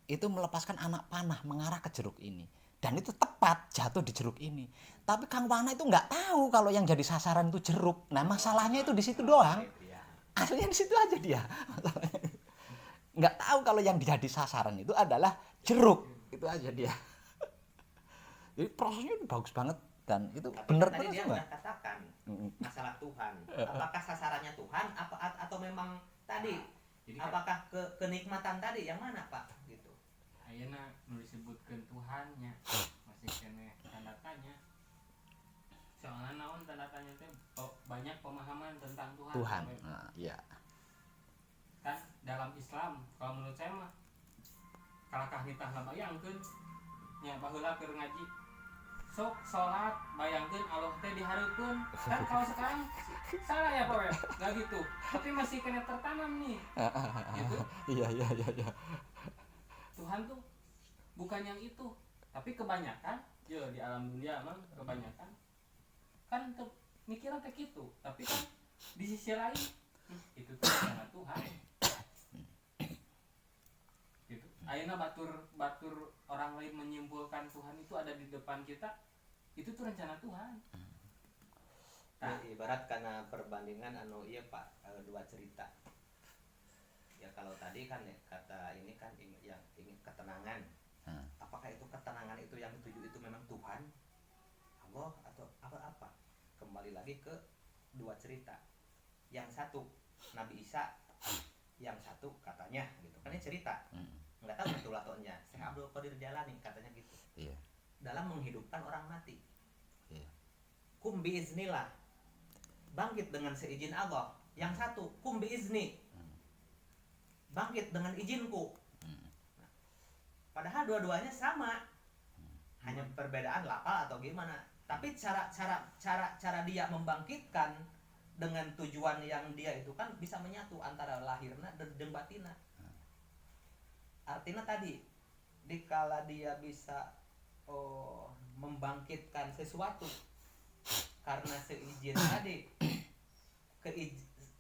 itu melepaskan anak panah mengarah ke jeruk ini. Dan itu tepat jatuh di jeruk ini. Tapi Kang Wana itu nggak tahu kalau yang jadi sasaran itu jeruk. Nah masalahnya itu di situ doang. Aslinya di situ aja dia. Nggak tahu kalau yang jadi sasaran itu adalah jeruk. Itu aja dia. Jadi prosesnya itu bagus banget dan itu benar tadi dia semua. udah katakan masalah Tuhan. Apakah sasarannya Tuhan atau memang tadi jadi apakah kenikmatan tadi yang mana Pak gitu. ayeuna nu disebutkeun Tuhannya masih kene tanda tanya. Soalnya naon tanda tanya teh banyak pemahaman tentang Tuhan. Nah, iya. Kan dalam Islam kalau menurut saya mah kalakah nitah bayangkeun nya baheula keur ngaji sok sholat bayangkeun Allah teh dihareupeun kan kalau sekarang salah ya Pak nggak gitu tapi masih kena tertanam nih gitu. Iya. Tuhan tuh bukan yang itu tapi kebanyakan ya di alam dunia emang kebanyakan kan tuh mikirnya kayak gitu tapi kan di sisi lain itu tuh karena Tuhan gitu. Ayeuna batur orang lain menyimpulkan Tuhan itu ada di depan kita itu tuh rencana Tuhan. Nah, ibarat karena perbandingan iya Pak dua cerita. Ya kalau tadi kan ya kata ini kan yang ingin ketenangan. Apakah itu ketenangan itu yang dituju itu memang Tuhan? Allah atau apa? Kembali lagi ke dua cerita. Yang satu Nabi Isa, yang satu katanya gitu. Kan ini cerita. Enggak tahu betul atau enggak. Syekh Abdul Qadir Jalani katanya gitu. Iya. Dalam menghidupkan orang mati. Iya. Kum biiznillah. Bangkit dengan seizin Allah. Yang satu kum biizni. Bangkit dengan izinku. Nah, padahal dua-duanya sama. Hanya perbedaan lafal atau gimana. Tapi cara dia membangkitkan dengan tujuan yang dia itu kan bisa menyatu antara lahirna dan batina. Artinya tadi dikala dia bisa membangkitkan sesuatu karena seizin tadi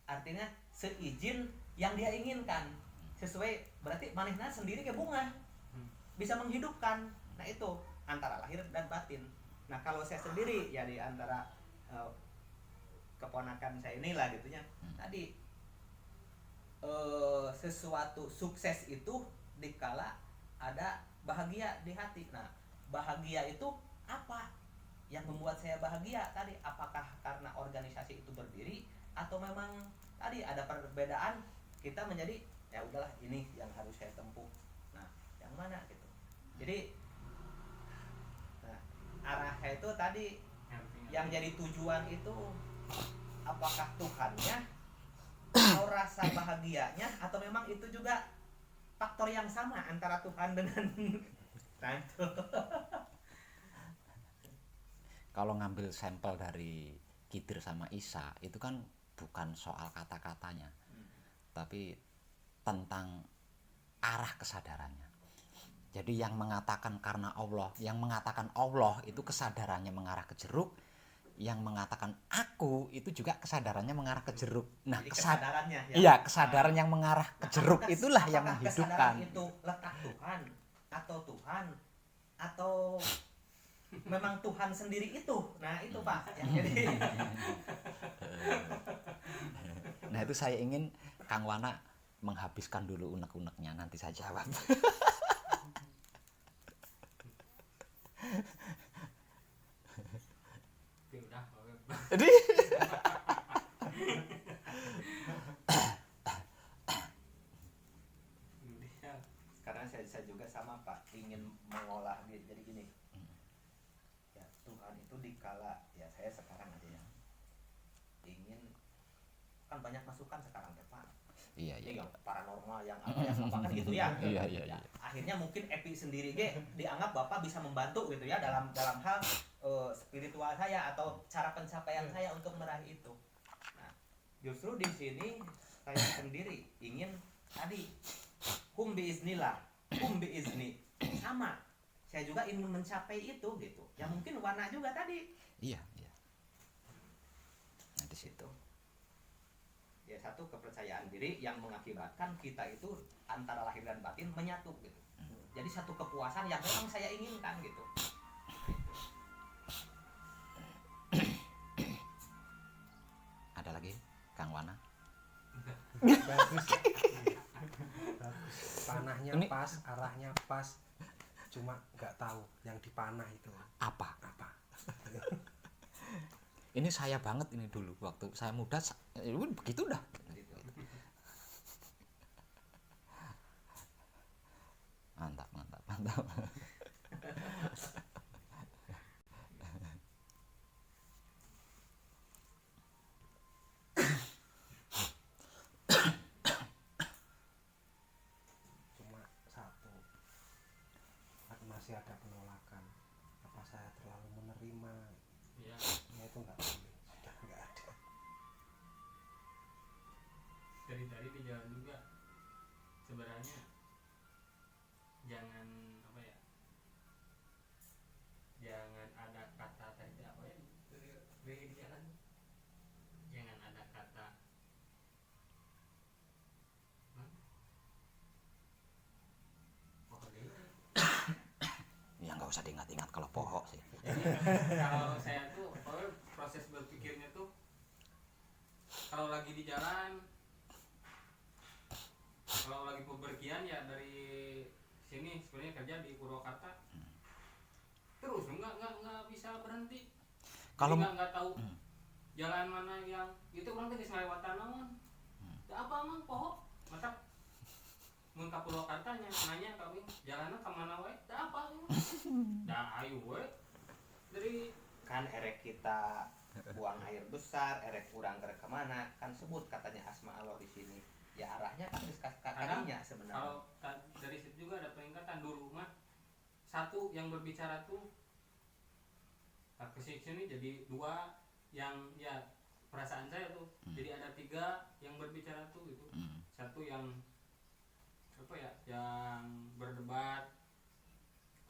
artinya seizin yang dia inginkan sesuai berarti manehna sendiri kayak bunga bisa menghidupkan. Nah itu antara lahir dan batin. Nah kalau saya sendiri ya di antara keponakan saya inilah gitunya. Tadi sesuatu sukses itu dikala ada bahagia di hati. Nah, bahagia itu apa yang membuat saya bahagia tadi? Apakah karena organisasi itu berdiri atau memang tadi ada perbedaan kita menjadi ya udahlah ini yang harus saya tempuh. Nah, yang mana gitu. Jadi nah, arah saya itu tadi yang jadi tujuan itu apakah Tuhannya atau rasa bahagianya atau memang itu juga faktor yang sama antara Tuhan dengan nah itu. Kalau ngambil sampel dari Khidir sama Isa itu kan bukan soal kata-katanya, tapi tentang arah kesadarannya. Jadi yang mengatakan karena Allah, yang mengatakan Allah itu kesadarannya mengarah ke jeruk, yang mengatakan aku itu juga kesadarannya mengarah ke jeruk. Nah, Jadi kesadarannya ya. Iya, kesadaran yang mengarah ke jeruk apakah- itulah yang apakah menghidupkan. kesadaran itu letak Tuhan atau memang Tuhan sendiri itu. Nah, itu Pak yang jadi Nah, itu saya ingin Kang Wana menghabiskan dulu unek-uneknya, nanti saya jawab. Ya udah, Jadi karena saya juga sama Pak ingin mengolah dia jadi gini. Ya, Tuhan itu dikala ya saya sekarang aja ya. Ingin kan banyak masukan sekarang ya Pak. iya, Ya, iya. yang paranormal yang apa kan gitu ya. Iya, iya, Ya, iya. akhirnya mungkin Epi sendiri dianggap Bapak bisa membantu gitu ya dalam hal spiritual saya atau cara pencapaian saya untuk meraih itu. Nah, justru di sini saya sendiri ingin tadi hum biiznillah, hum biizni sama. Saya juga ingin mencapai itu gitu. Ya mungkin Wana juga tadi. Iya, iya. Nah, di situ. Ya satu kepercayaan diri yang mengakibatkan kita itu antara lahir dan batin menyatu gitu. Jadi satu kepuasan yang memang saya inginkan gitu. Ada lagi Kang Wana? Bagus. Bagus. Panahnya Ini- pas, arahnya pas. Cuma nggak tahu yang dipanah itu Apa? apa. Ini saya banget ini dulu waktu saya muda begitu dah. Gitu. Mantap, mantap, mantap. Cuma satu, masih ada penolakan. Apa saya terlalu menerima? ya Ya itu nggak boleh. Sudah nggak ada. dari di jalan juga sebenarnya jangan apa ya, jangan ada kata tadi apa ya dari di jalan, jangan ada kata Ya nggak usah diingat-ingat kalau pohok sih. kalau saya tuh pokoknya proses berpikirnya tuh kalau lagi di jalan, kalau lagi bepergian ya dari sini sebenarnya kerja di Purwakarta terus nggak bisa berhenti. Kalau Jadi nggak tahu jalan mana yang itu orang tadi selewatan namun apa emang pohon mata mun ka Purwakarta nanya kami jalannya kemana wae da apa da ayu we dari Kan erek kita buang air besar, erek kurang ke kemana, kan sebut katanya asma Allah di sini. Ya arahnya kan kadinya sebenarnya. kalau dari situ juga ada peningkatan dulu mah satu yang berbicara tuh ke sini jadi dua yang ya perasaan saya tuh jadi ada tiga yang berbicara tuh gitu. Satu yang apa ya yang berdebat,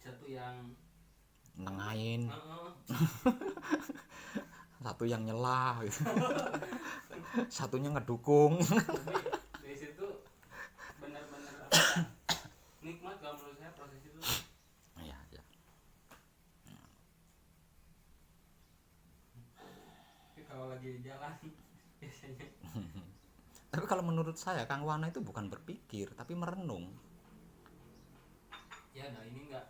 satu yang nengahin, satu yang nyela gitu. Satunya ngedukung. dari situ benar-benar apa ya, nikmat kalau menurut saya proses itu. Iya, iya. Tapi kalau kalau lagi di jalan biasanya. Tapi kalau menurut saya Kang Wana itu bukan berpikir tapi merenung. Ya nah ini nggak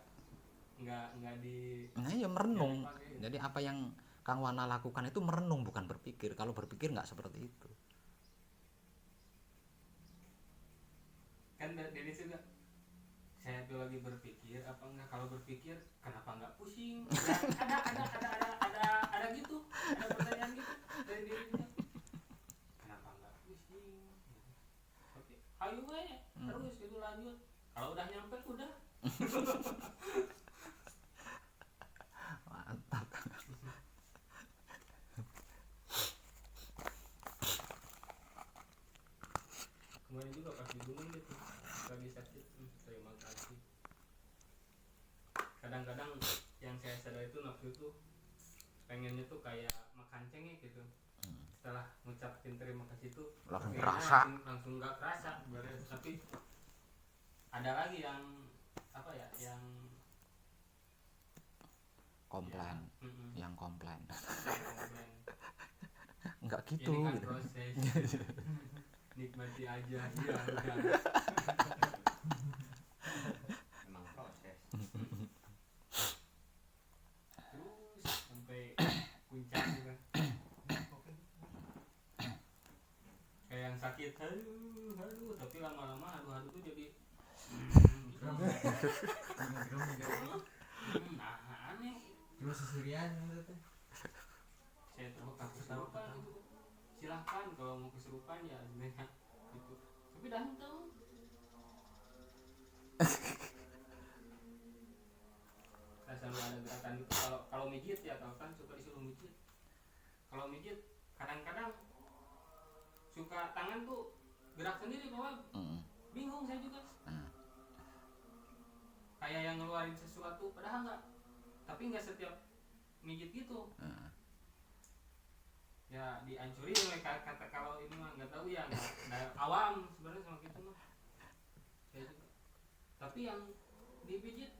di Nah iya merenung. ya, dipakai. Jadi apa yang Kang Wana lakukan itu merenung bukan berpikir. Kalau berpikir nggak seperti itu. Kan dari juga saya tuh lagi berpikir apa enggak, kalau berpikir kenapa nggak pusing, ada gitu, ada pertanyaan gitu dari dirinya, kenapa nggak pusing gitu. Oke ayo aja terus gitu lanjut, kalau udah nyampe udah. Mantap. Kemarin juga pas di gunung gitu lagi sakit, terima kasih. Kadang-kadang yang saya sadar itu nafsu tuh pengennya tuh kayak makan cengek gitu. Setelah ngucapin terima kasih tuh Langsung pengennya kerasa. langsung nggak kerasa beres. Tapi ada lagi yang apa ya, yang Komplain. ya, Yang komplain. komplain. Enggak gitu. Ini kan Gitu. proses. Nikmati aja ya udah. Emang proses. Terus sampai puncak juga. Kayak yang sakit, aduh, tapi lama-lama aduh tuh jadi aneh. Cuma seserian gitu teh. Saya terbuka kesurupan gitu. Silahkan kalau mau kesurupan ya sebenarnya gitu. Tapi datang. Saya selalu ada gerakan gitu. Kalau mijit ya, kalau kan suka disuruh mijit. Kalau mijit kadang-kadang suka tangan tuh gerak sendiri bahwa bingung saya juga. Kayak yang ngeluarin sesuatu padahal enggak. Tapi enggak setiap mijit gitu. Ya dihancurin kata kalau ini mah nggak tahu ya, nggak awam sebenarnya sama gitu mah. Saya juga. Tapi yang dipijit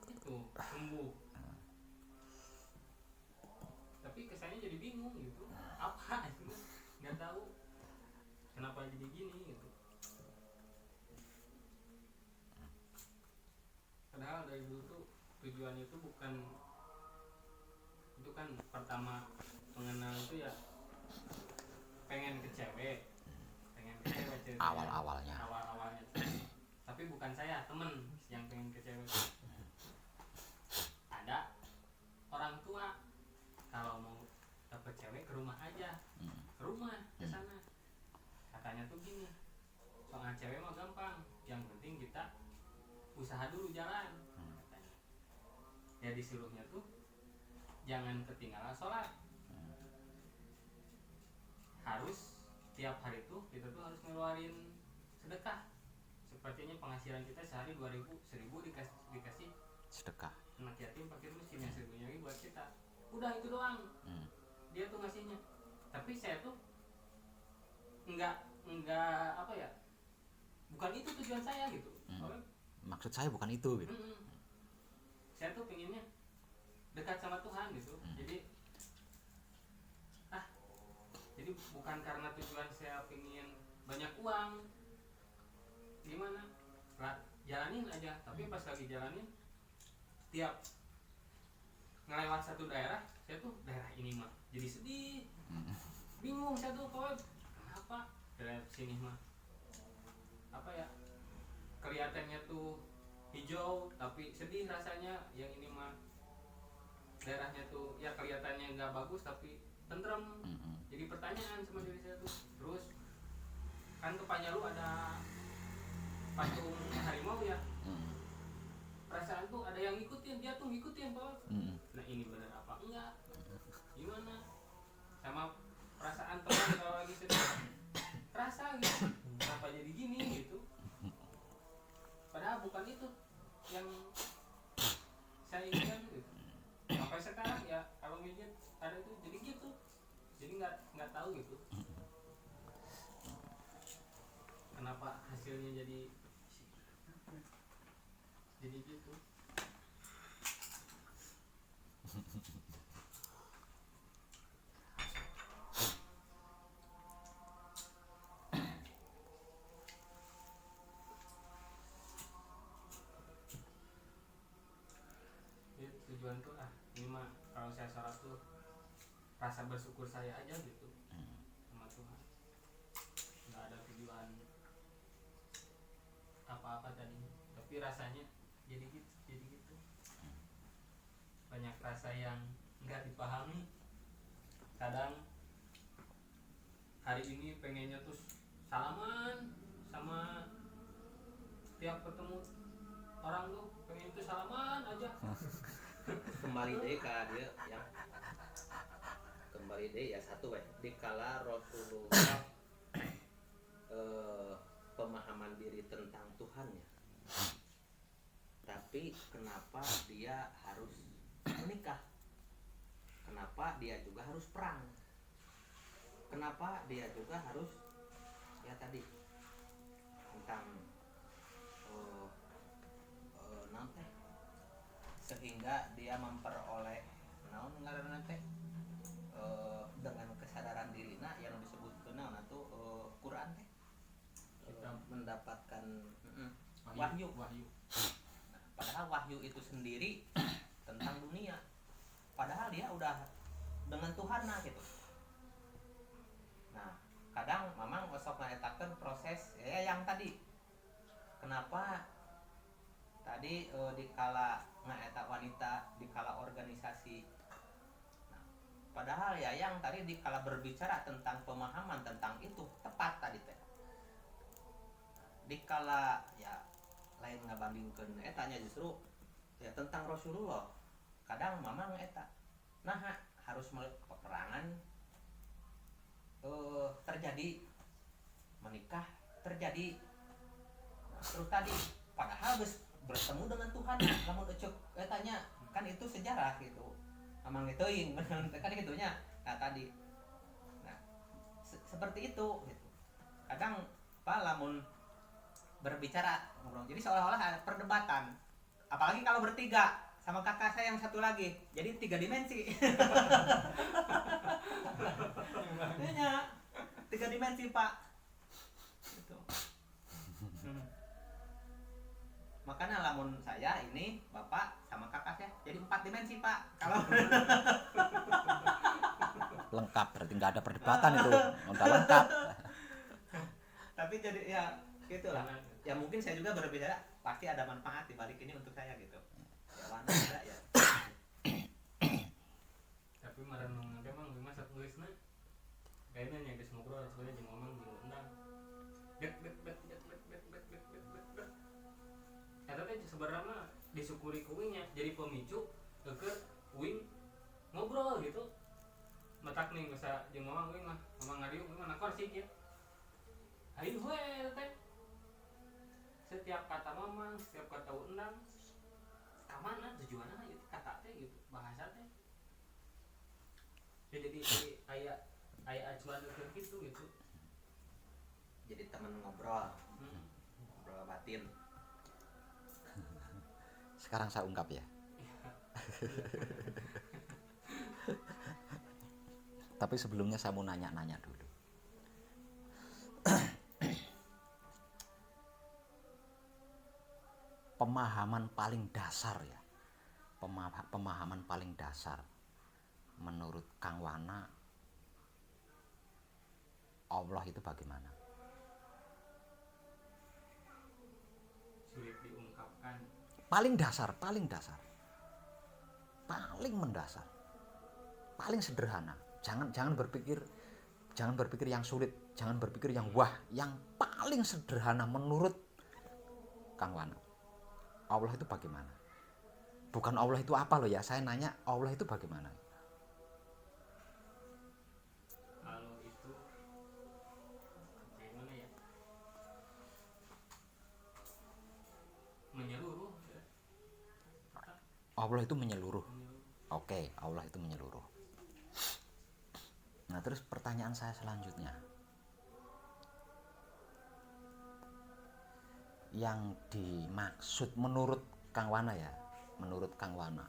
itu sembuh. Tapi kesannya jadi bingung gitu. Apa itu? Nggak tahu kenapa jadi gini gitu. Padahal dari dulu tuh tujuannya itu bukan, itu kan pertama mengenal itu ya pengen ke cewek ceritanya. Awal-awalnya. Awal-awalnya tapi bukan saya, temen yang pengen ke cewek. Ada orang tua kalau mau dapet cewek ke rumah aja, ke rumah ke sana katanya tuh gini, soal cewek mah gampang, yang penting kita usaha dulu jalan katanya. Ya disuruhnya tuh jangan ketinggalan sholat, harus tiap hari tuh kita tuh harus ngeluarin sedekah. Sepertinya penghasilan kita sehari 2.000, 1.000 dikasih Sedekah. anak yatim fakir miskin, yang 1.000 lagi buat kita. Udah itu doang. Dia tuh ngasihnya. Tapi saya tuh enggak apa ya? Bukan itu tujuan saya gitu. Maksud saya bukan itu gitu. Saya tuh pengennya dekat sama Tuhan gitu. Jadi bukan karena tujuan saya pengen banyak uang, gimana lah jalanin aja. Tapi pas lagi jalanin, tiap ngelewat satu daerah, saya tuh daerah ini mah jadi sedih, bingung saya tuh kok kenapa daerah sini mah apa ya, kelihatannya tuh hijau tapi sedih rasanya, yang ini mah daerahnya tuh ya kelihatannya nggak bagus tapi tentrem. Jadi pertanyaan sama diri saya tuh. Terus kan ke Panjalu ada patung harimau ya, perasaan tuh ada yang ngikutin, dia tuh ngikutin Pak. Nah ini bener apa enggak, gimana sama perasaan teman kalau lagi sedih, rasa gitu kenapa jadi gini gitu, padahal bukan itu yang saya inginkan gitu. Sampai sekarang ya kalau mijit ada itu jadi gitu, jadi nggak tahu gitu kenapa hasilnya jadi gitu. tujuan tuh ini mah kalau saya sholat tuh rasa bersyukur saya aja gitu sama Tuhan, nggak ada tujuan apa-apa tadinya, tapi rasanya jadi gitu banyak rasa yang nggak dipahami. Kadang hari ini pengennya tuh salaman sama tiap ketemu orang tuh pengen tuh salaman aja. Kembali deh ke dia yang kembali deh ya satu dikala Rasulullah pemahaman diri tentang Tuhan ya, tapi kenapa dia harus menikah, kenapa dia juga harus perang, kenapa dia juga harus ya tadi tentang naon teh sehingga dia memperoleh naon ngaranna teh dengan kesadaran dirina yang disebut naon atuh Quran teh mendapatkan wahyu. Nah, padahal wahyu itu sendiri tentang dunia, padahal dia udah dengan Tuhan gitu. Nah kadang memang sok ngaetakeun proses ya yang tadi kenapa tadi dikala ngaeta wanita dikala organisasi. Nah, padahal ya yang tadi dikala berbicara tentang pemahaman tentang itu tepat tadi teh. Dikala ya lain ngabandingkeun etanya justru ya tentang Rasulullah. Kadang mamang eta. Nah, harus peperangan terjadi, menikah terjadi. Nah, terus tadi padahal bertemu dengan Tuhan namun ecuk etanya kan itu sejarah gitu. Amang teuing kan gitunya. Nah, tadi. Nah, seperti itu gitu. Kadang lamun berbicara ngobrol. Jadi seolah-olah ada perdebatan. Apalagi kalau bertiga sama kakak saya yang satu lagi. Jadi 3 dimensi. Iya. 3 dimensi, Pak. Gitu. Makanya lamun saya ini Bapak sama kakak saya jadi 4 dimensi, Pak. Kalau Lengkap, berarti nggak ada perdebatan itu, udah lengkap. tapi jadi ya gitulah. Ya mungkin saya juga berbicara pasti ada manfaat di balik ini untuk saya gitu. Ya mana ada ya. Tapi merenung nanti emang gimana tulisnya kayaknya yang guys ngobrol sebenarnya jeung ngomong jeung undang bet eta teh sebenarnya disyukuri kuingnya jadi pemicu ke kuing ngobrol gitu metak nih bisa jeung ngomong kuing mah ngomong ngariung kuing mah nakor sih kieu hayu we teh setiap kata mamang setiap kata undang kamana tujuanna itu kata teh gitu bahasa teh ya jadi aya acuan gitu Jadi teman ngobrol. Ngobrol batin. Sekarang saya ungkap ya. Tapi sebelumnya saya mau nanya-nanya dulu. Pemahaman paling dasar ya, pemahaman paling dasar menurut Kang Wana, Allah itu bagaimana? sulit diungkapkan. Paling dasar, paling mendasar, paling sederhana. Jangan berpikir yang sulit, jangan berpikir yang wah, yang paling sederhana menurut Kang Wana. Allah itu bagaimana? Bukan Allah itu apa loh ya, saya nanya Allah itu bagaimana? Kalau itu gimana ya? Menyeluruh ya. Allah itu menyeluruh. Oke, Allah itu menyeluruh. Nah, terus pertanyaan saya selanjutnya. Yang dimaksud menurut Kang Wana ya, menurut Kang Wana,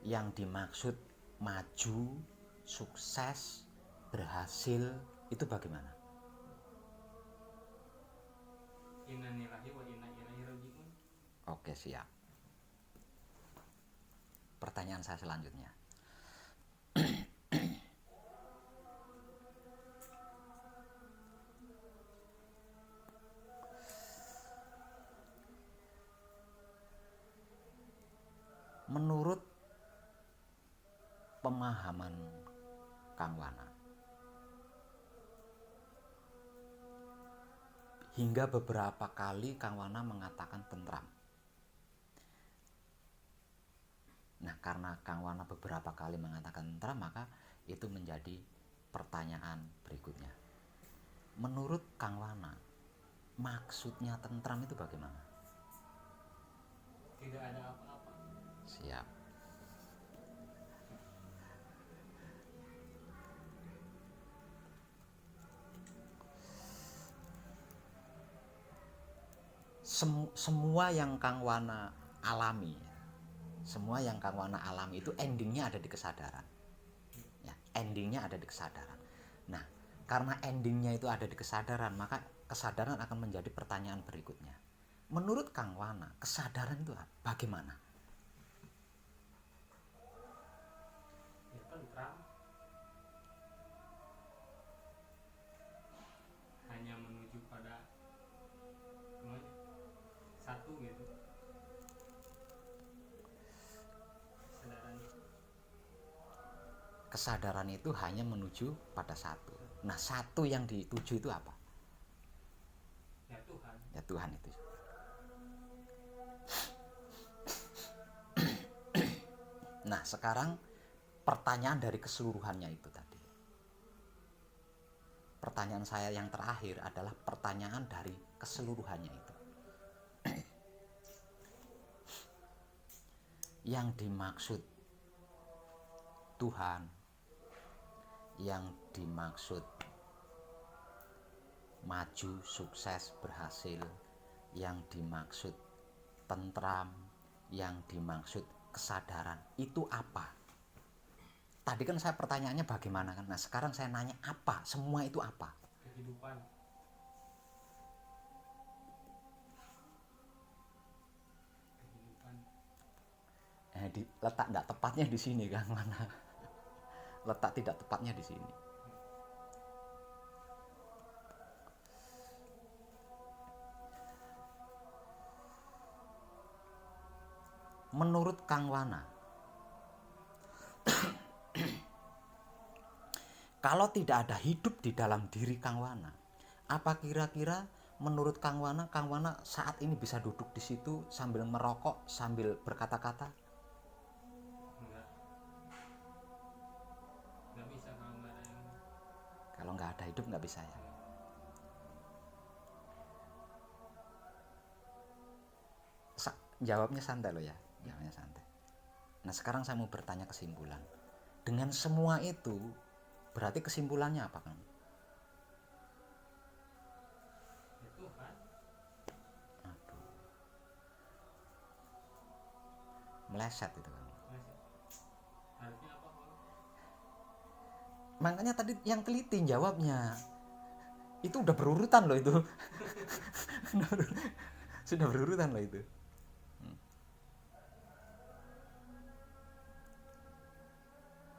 yang dimaksud maju, sukses, berhasil itu bagaimana? Innalillahi wa inna ilaihi raji'un. Oke, siap. pertanyaan saya selanjutnya. Menurut pemahaman Kang Wana, hingga beberapa kali Kang Wana mengatakan tentram. Nah, karena Kang Wana beberapa kali mengatakan tentram, maka itu menjadi pertanyaan berikutnya. Menurut Kang Wana, maksudnya tentram itu bagaimana? Tidak ada apa-apa. Siap. Semua yang Kang Wana alami, semua yang Kang Wana alami itu endingnya ada di kesadaran. Ya, endingnya ada di kesadaran. Nah, karena endingnya itu ada di kesadaran, maka kesadaran akan menjadi pertanyaan berikutnya. Menurut Kang Wana, kesadaran itu bagaimana? Ya tentram. Hanya menuju pada satu gitu. Kesadaran itu hanya menuju pada satu. Nah, satu yang dituju itu apa? Ya Tuhan. Ya Tuhan itu. Nah, sekarang pertanyaan dari keseluruhannya itu tadi. Pertanyaan saya yang terakhir adalah pertanyaan dari keseluruhannya itu. Yang dimaksud Tuhan, yang dimaksud maju, sukses, berhasil, yang dimaksud tentram, yang dimaksud kesadaran, itu apa? Tadi kan saya pertanyaannya bagaimana kan? Nah, sekarang saya nanya apa? Semua itu apa? Kehidupan. Letak tidak tepatnya di sini kan mana? Letak tidak tepatnya di sini. Menurut Kang Wana, kalau tidak ada hidup di dalam diri Kang Wana, apa kira-kira menurut Kang Wana saat ini bisa duduk di situ sambil merokok, sambil berkata-kata? Enggak. Enggak bisa kalau enggak ada yang. Kalau nggak ada hidup nggak bisa ya. Jawabnya santai loh ya, jawabnya santai. Nah, sekarang saya mau bertanya kesimpulan. Dengan semua itu, berarti kesimpulannya apa kan? Ya Tuhan. Aduh, meleset itu kan. Harusnya apa kalau? Makanya tadi yang teliti jawabnya. Itu udah berurutan loh itu. Sudah berurutan loh itu.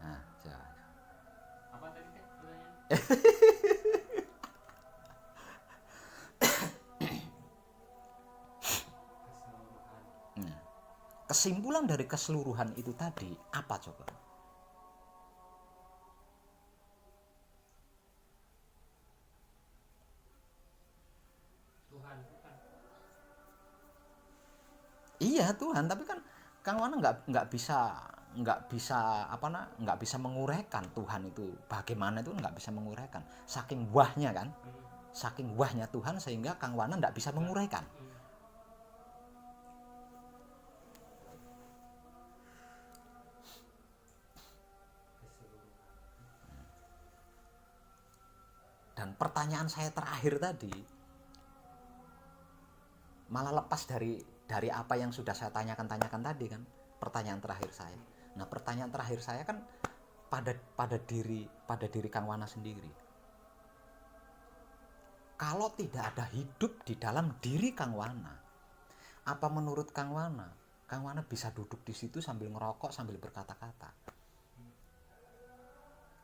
Nah, coba. Apa tadi teh pertanyaan? Keseluruhan. Nah, kesimpulan dari keseluruhan itu tadi apa coba? Tuhan bukan. Iya Tuhan, tapi kan Kang Wana nggak bisa menguraikan Tuhan itu bagaimana, itu nggak bisa menguraikan, saking wahnya kan, saking wahnya Tuhan sehingga Kang Wana nggak bisa menguraikan. Dan pertanyaan saya terakhir tadi malah lepas dari apa yang sudah saya tanyakan tadi kan, pertanyaan terakhir saya. Nah, pertanyaan terakhir saya kan pada diri Kang Wana sendiri. Kalau tidak ada hidup di dalam diri Kang Wana, apa menurut Kang Wana Kang Wana bisa duduk di situ sambil ngerokok sambil berkata-kata?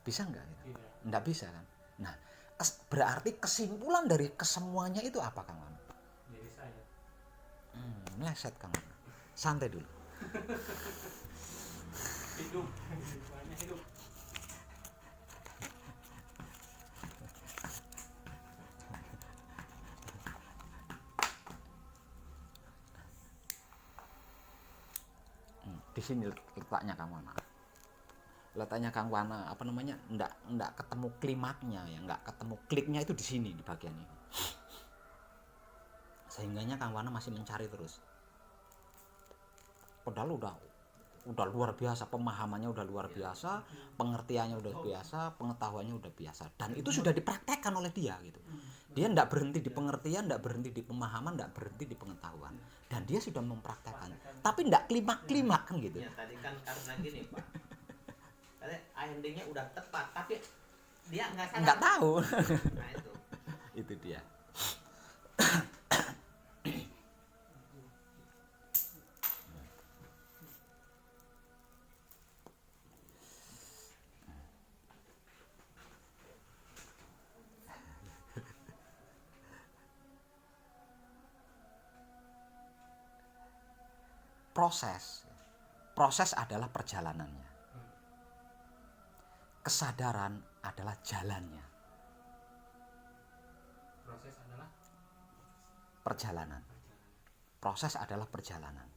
Bisa nggak? Gitu? Tidak. Nggak bisa kan? Nah, berarti kesimpulan dari kesemuanya itu apa Kang Wana? Diri saya. Meleset Kang Wana. Santai dulu. Hidup. Semuanya hidup. Di sini letaknya Kang Wana. Letaknya Kang Wana apa namanya? Nggak ketemu klimaknya ya, nggak ketemu kliknya itu di sini di bagian ini. Sehingganya Kang Wana masih mencari terus. Padahal udah luar biasa, pemahamannya udah luar biasa, pengertiannya udah biasa, pengetahuannya udah biasa, dan itu sudah dipraktekkan oleh dia gitu. Dia tidak berhenti di pengertian, tidak berhenti di pemahaman, tidak berhenti di pengetahuan, dan dia sudah mempraktekkan, tapi tidak klimak kan gitu. Ya tadi kan karena gini Pak, tadi endingnya udah tepat tapi dia nggak sadar. Nggak tahu. Nah itu. Itu dia. Proses adalah perjalanannya. Kesadaran adalah jalannya. Proses adalah Perjalanan. Proses adalah perjalanan.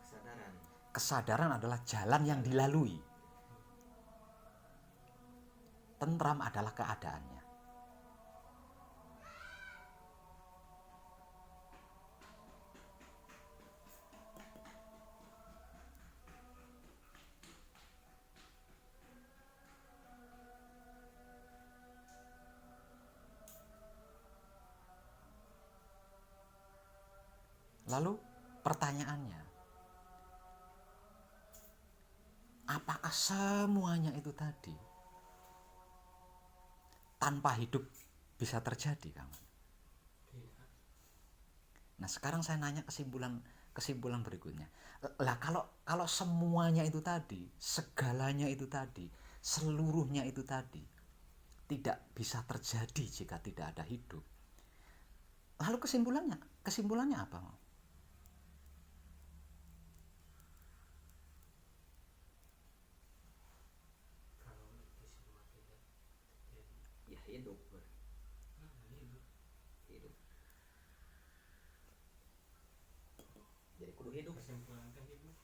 Kesadaran. Kesadaran adalah jalan yang dilalui. Tentram adalah keadaannya. Lalu pertanyaannya, apakah semuanya itu tadi tanpa hidup bisa terjadi, Kang? Nah, sekarang saya nanya kesimpulan berikutnya. Lah kalau semuanya itu tadi, segalanya itu tadi, seluruhnya itu tadi tidak bisa terjadi jika tidak ada hidup. Lalu kesimpulannya apa? Ya hidup. Hidup. Jadi kudu hidup. kesimpulan teh hidup.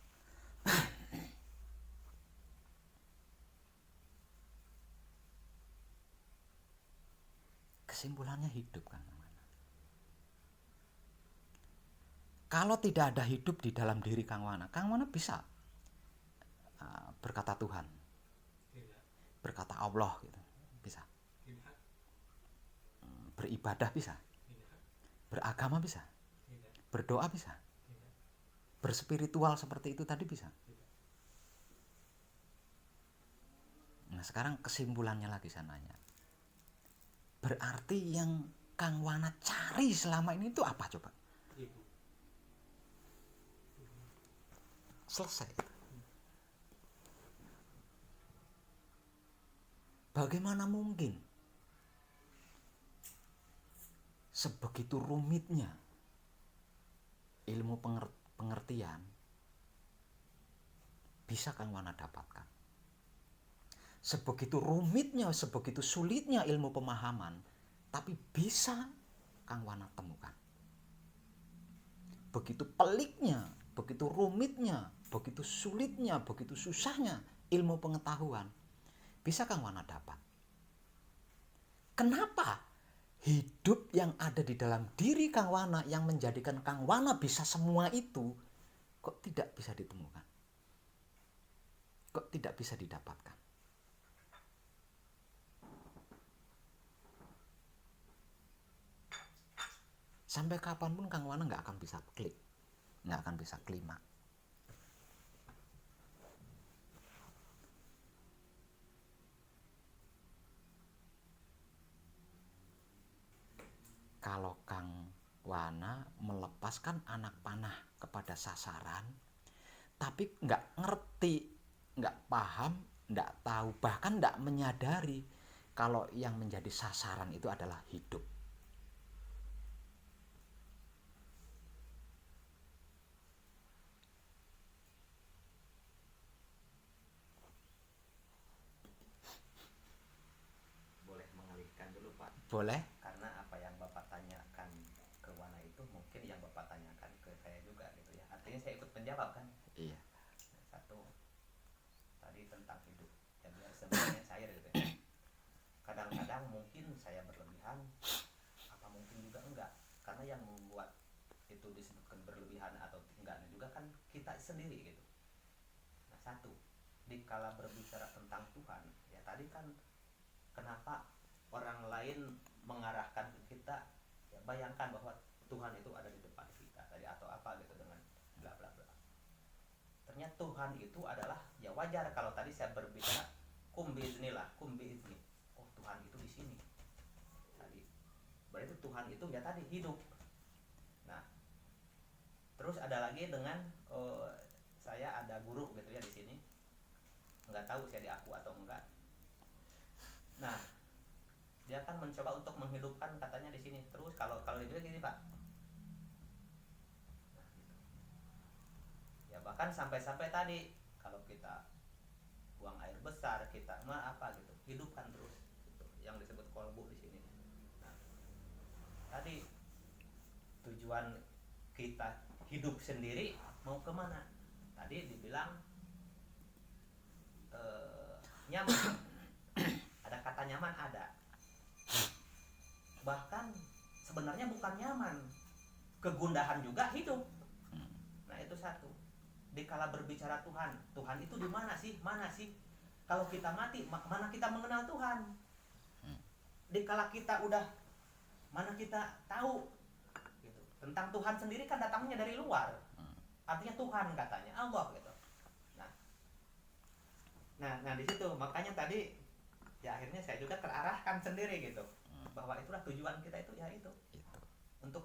Kesimpulannya hidup, Kang. Kalau tidak ada hidup di dalam diri Kang Wana bisa berkata Tuhan, Tidak. berkata Allah gitu, bisa. Tidak. Beribadah bisa, Tidak. beragama bisa, Tidak. berdoa bisa, Tidak. berspiritual seperti itu tadi bisa. Nah, sekarang kesimpulannya lagi saya nanya. Berarti yang Kang Wana cari selama ini itu apa coba? Hidup. Selesai. Bagaimana mungkin sebegitu rumitnya ilmu pengertian bisa Kang Wana dapatkan? Sebegitu rumitnya, sebegitu sulitnya ilmu pemahaman, tapi bisa Kang Wana temukan. Begitu peliknya, begitu rumitnya, begitu sulitnya, begitu susahnya ilmu pengetahuan, bisa Kang Wana dapat. Kenapa hidup yang ada di dalam diri Kang Wana yang menjadikan Kang Wana bisa semua itu kok tidak bisa ditemukan? Kok tidak bisa didapatkan? Sampai kapanpun Kang Wana nggak akan bisa klik, nggak akan bisa klimak. Kalau Kang Wana melepaskan anak panah kepada sasaran tapi nggak ngerti, nggak paham, nggak tahu, bahkan nggak menyadari kalau yang menjadi sasaran itu adalah hidup. Boleh mengalihkan dulu Pak, Boleh? karena apa yang Bapak tanyakan ke Wana itu mungkin yang Bapak tanyakan ke saya juga gitu ya, artinya saya ikut menjawab kan. Iya. Satu tadi tentang hidup, ya biar sebenarnya cair gitu ya. Kadang-kadang mungkin saya berlebihan, apa mungkin juga enggak, karena yang membuat itu disebutkan berlebihan atau enggaknya juga kan kita sendiri gitu. Nah satu, dikala berbicara tentang Tuhan, ya tadi kan kenapa orang lain mengarahkan ke kita, ya bayangkan bahwa Tuhan itu ada di depan kita tadi atau apa gitu dengan bla bla bla. Ternyata Tuhan itu adalah, ya wajar kalau tadi saya berbicara kum biiznillah, kum biizni. Oh Tuhan itu di sini. Tadi berarti Tuhan itu ya tadi hidup. Nah, terus ada lagi dengan saya ada guru gitu ya di sini. Nggak tahu saya diaku atau enggak. Nah, dia kan mencoba untuk menghidupkan katanya di sini. Terus kalau dia gini Pak. Nah, gitu. Ya bahkan sampai-sampai tadi kalau kita buang air besar kita apa gitu, hidupkan terus gitu. Yang disebut kolbu di sini. Nah, tadi tujuan kita hidup sendiri mau kemana? Tadi dibilang nyaman. Ada kata nyaman ada. Bahkan sebenarnya bukan nyaman, kegundahan juga hidup. Nah itu satu. Dikala berbicara Tuhan, Tuhan itu di mana sih? Mana sih? Kalau kita mati, mana kita mengenal Tuhan? Dikala kita udah, mana kita tahu gitu. Tentang Tuhan sendiri kan datangnya dari luar. Artinya Tuhan katanya, Allah gitu. Nah di situ makanya tadi ya akhirnya saya juga terarahkan sendiri gitu, bahwa itulah tujuan kita itu, ya itu untuk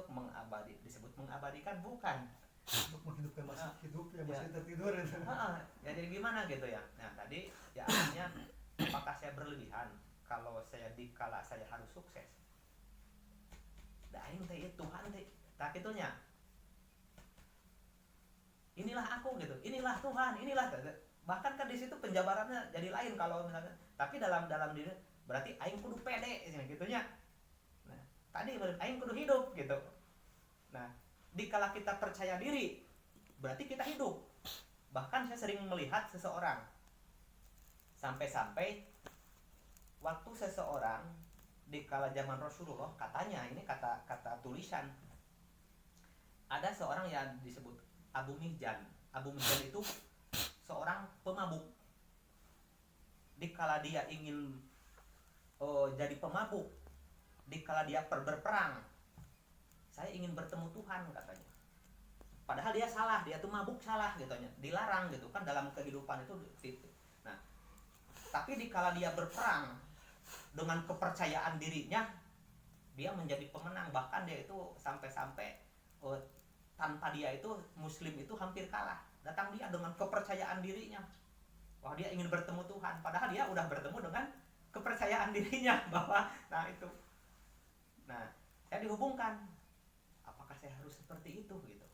mengabadi, disebut mengabadikan bukan untuk menghidupkan masih hidup yang masih tertidur itu. Ya jadi gimana gitu ya. Nah tadi ya akhirnya apakah saya berlebihan kalau saya dikala saya harus sukses, aing teh Tuhan teh tak itunya, inilah aku gitu, inilah Tuhan, inilah, bahkan kan di situ penjabarannya jadi lain kalau misalnya, tapi dalam diri berarti aing kudu pede gitunya. Nah tadi aing kudu hidup gitu. Nah dikala kita percaya diri berarti kita hidup. Bahkan saya sering melihat seseorang sampai-sampai waktu seseorang dikala zaman Rasulullah, katanya ini kata tulisan, ada seorang yang disebut Abu Mihjan. Abu Mihjan itu seorang pemabuk. Dikala dia ingin jadi pemabuk, dikala dia berperang, saya ingin bertemu Tuhan katanya. Padahal dia salah, dia tuh mabuk salah gitu, dilarang gitu kan dalam kehidupan itu. Nah, tapi dikala dia berperang dengan kepercayaan dirinya, dia menjadi pemenang. Bahkan dia itu sampai-sampai tanpa dia itu muslim itu hampir kalah. Datang dia dengan kepercayaan dirinya, wah dia ingin bertemu Tuhan, padahal dia udah bertemu dengan kepercayaan dirinya bahwa nah itu. Nah saya dihubungkan, apakah saya harus seperti itu gitu.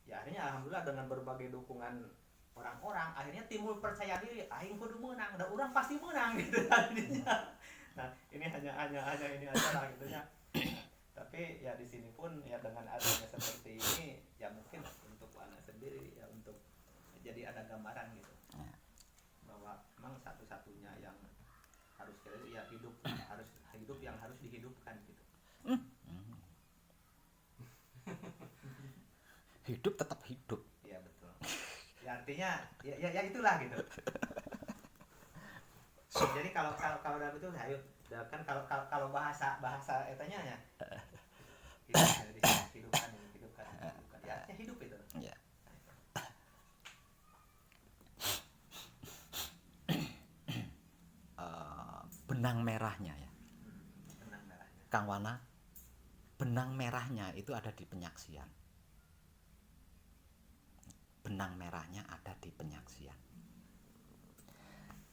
Ya akhirnya alhamdulillah dengan berbagai dukungan orang-orang, akhirnya timbul percaya diri, aing kudu menang, dan orang pasti menang gitu tadinya. Nah ini hanya ini aja lah gitu ya. Tapi ya di sini pun ya dengan adanya seperti ini, ya mungkin untuk anak sendiri ya untuk jadi ada gambaran gitu, bahwa memang satu-satunya yang harus ya hidup yang harus dihidupkan gitu. Hidup tetap hidup. Iya betul. Ya artinya ya itulah gitu. Jadi kalau dalam itu ayo kan kalau bahasa etanya ya hidupkan. Ya artinya hidup itu. Ya. Benang merahnya ya. Benang merahnya. Kang Wana, benang merahnya itu ada di penyaksian. Benang merahnya ada di penyaksian.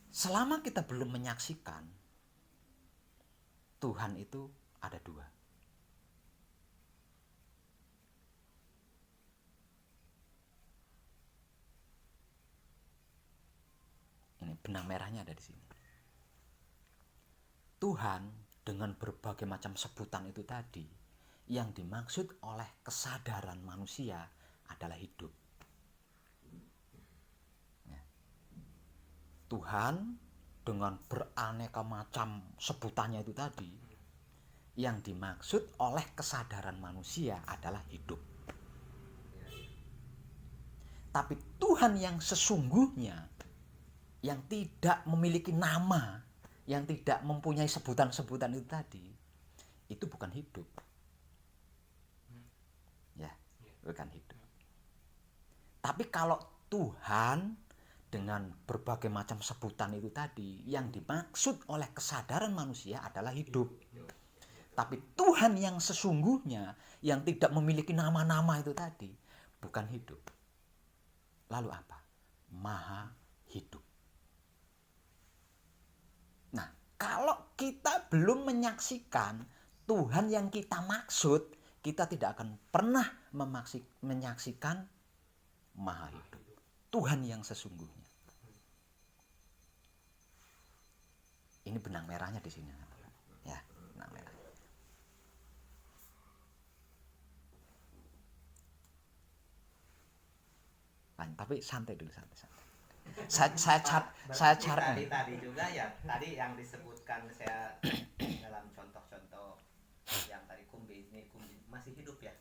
Selama kita belum menyaksikan, Tuhan itu ada dua. Ini benang merahnya ada di sini. Tuhan dengan berbagai macam sebutan itu tadi, yang dimaksud oleh kesadaran manusia adalah hidup. Ya. Tuhan dengan beraneka macam sebutannya itu tadi, yang dimaksud oleh kesadaran manusia adalah hidup. Tapi Tuhan yang sesungguhnya, yang tidak memiliki nama, yang tidak mempunyai sebutan-sebutan itu tadi, itu bukan hidup. Ya, bukan hidup. Tapi kalau Tuhan dengan berbagai macam sebutan itu tadi, yang dimaksud oleh kesadaran manusia adalah hidup. Tapi Tuhan yang sesungguhnya, yang tidak memiliki nama-nama itu tadi, bukan hidup. Lalu apa? Maha hidup. Nah, kalau kita belum menyaksikan Tuhan yang kita maksud, kita tidak akan pernah menyaksikan Maha hidup. Tuhan yang sesungguhnya. Ini benang merahnya di sini. Ya, benang merah. Tapi santai dulu, santai. Saya cari tadi juga ya, tadi yang disebutkan saya dalam contoh-contoh yang tadi kumbi masih hidup ya.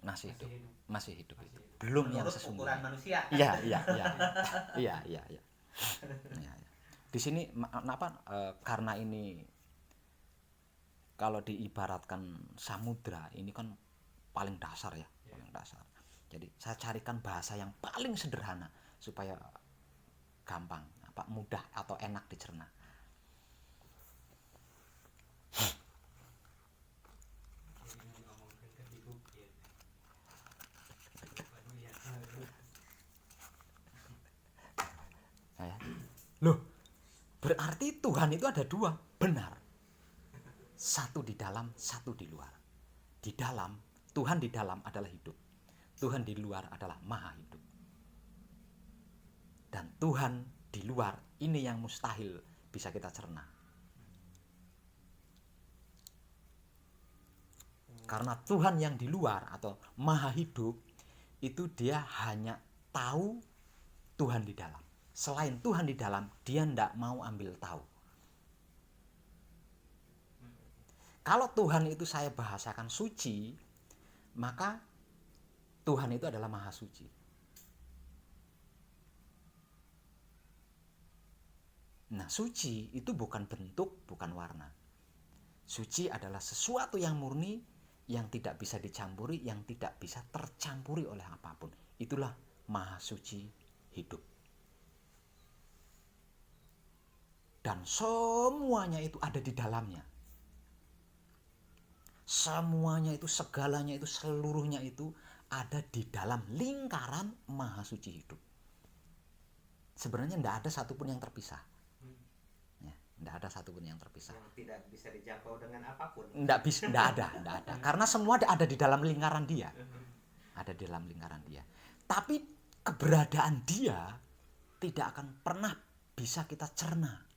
Masih hidup itu. Belum yang Menurut sesungguhnya. ukuran manusia. Iya. Di sini karena ini kalau diibaratkan samudra, ini kan paling dasar ya, paling dasar. Jadi saya carikan bahasa yang paling sederhana supaya gampang, mudah atau enak dicerna. Loh, berarti Tuhan itu ada dua, benar. Satu di dalam, satu di luar. Di dalam, Tuhan di dalam adalah hidup. Tuhan di luar adalah maha hidup. Dan Tuhan di luar, ini yang mustahil bisa kita cerna. Karena Tuhan yang di luar atau maha hidup, itu dia hanya tahu Tuhan di dalam. Selain Tuhan di dalam, dia tidak mau ambil tahu. Kalau Tuhan itu saya bahasakan suci, maka Tuhan itu adalah maha suci. Nah, suci itu bukan bentuk, bukan warna. Suci adalah sesuatu yang murni, yang tidak bisa dicampuri, yang tidak bisa tercampuri oleh apapun. Itulah maha suci hidup. Dan semuanya itu ada di dalamnya. Semuanya itu, segalanya itu, seluruhnya itu ada di dalam lingkaran maha suci hidup. Sebenarnya tidak ada satupun yang terpisah. Ya, tidak ada satupun yang terpisah. Yang tidak bisa dijangkau dengan apapun. Tidak ada. Karena semua ada di dalam lingkaran dia. Ada di dalam lingkaran dia. Tapi keberadaan dia tidak akan pernah bisa kita cerna.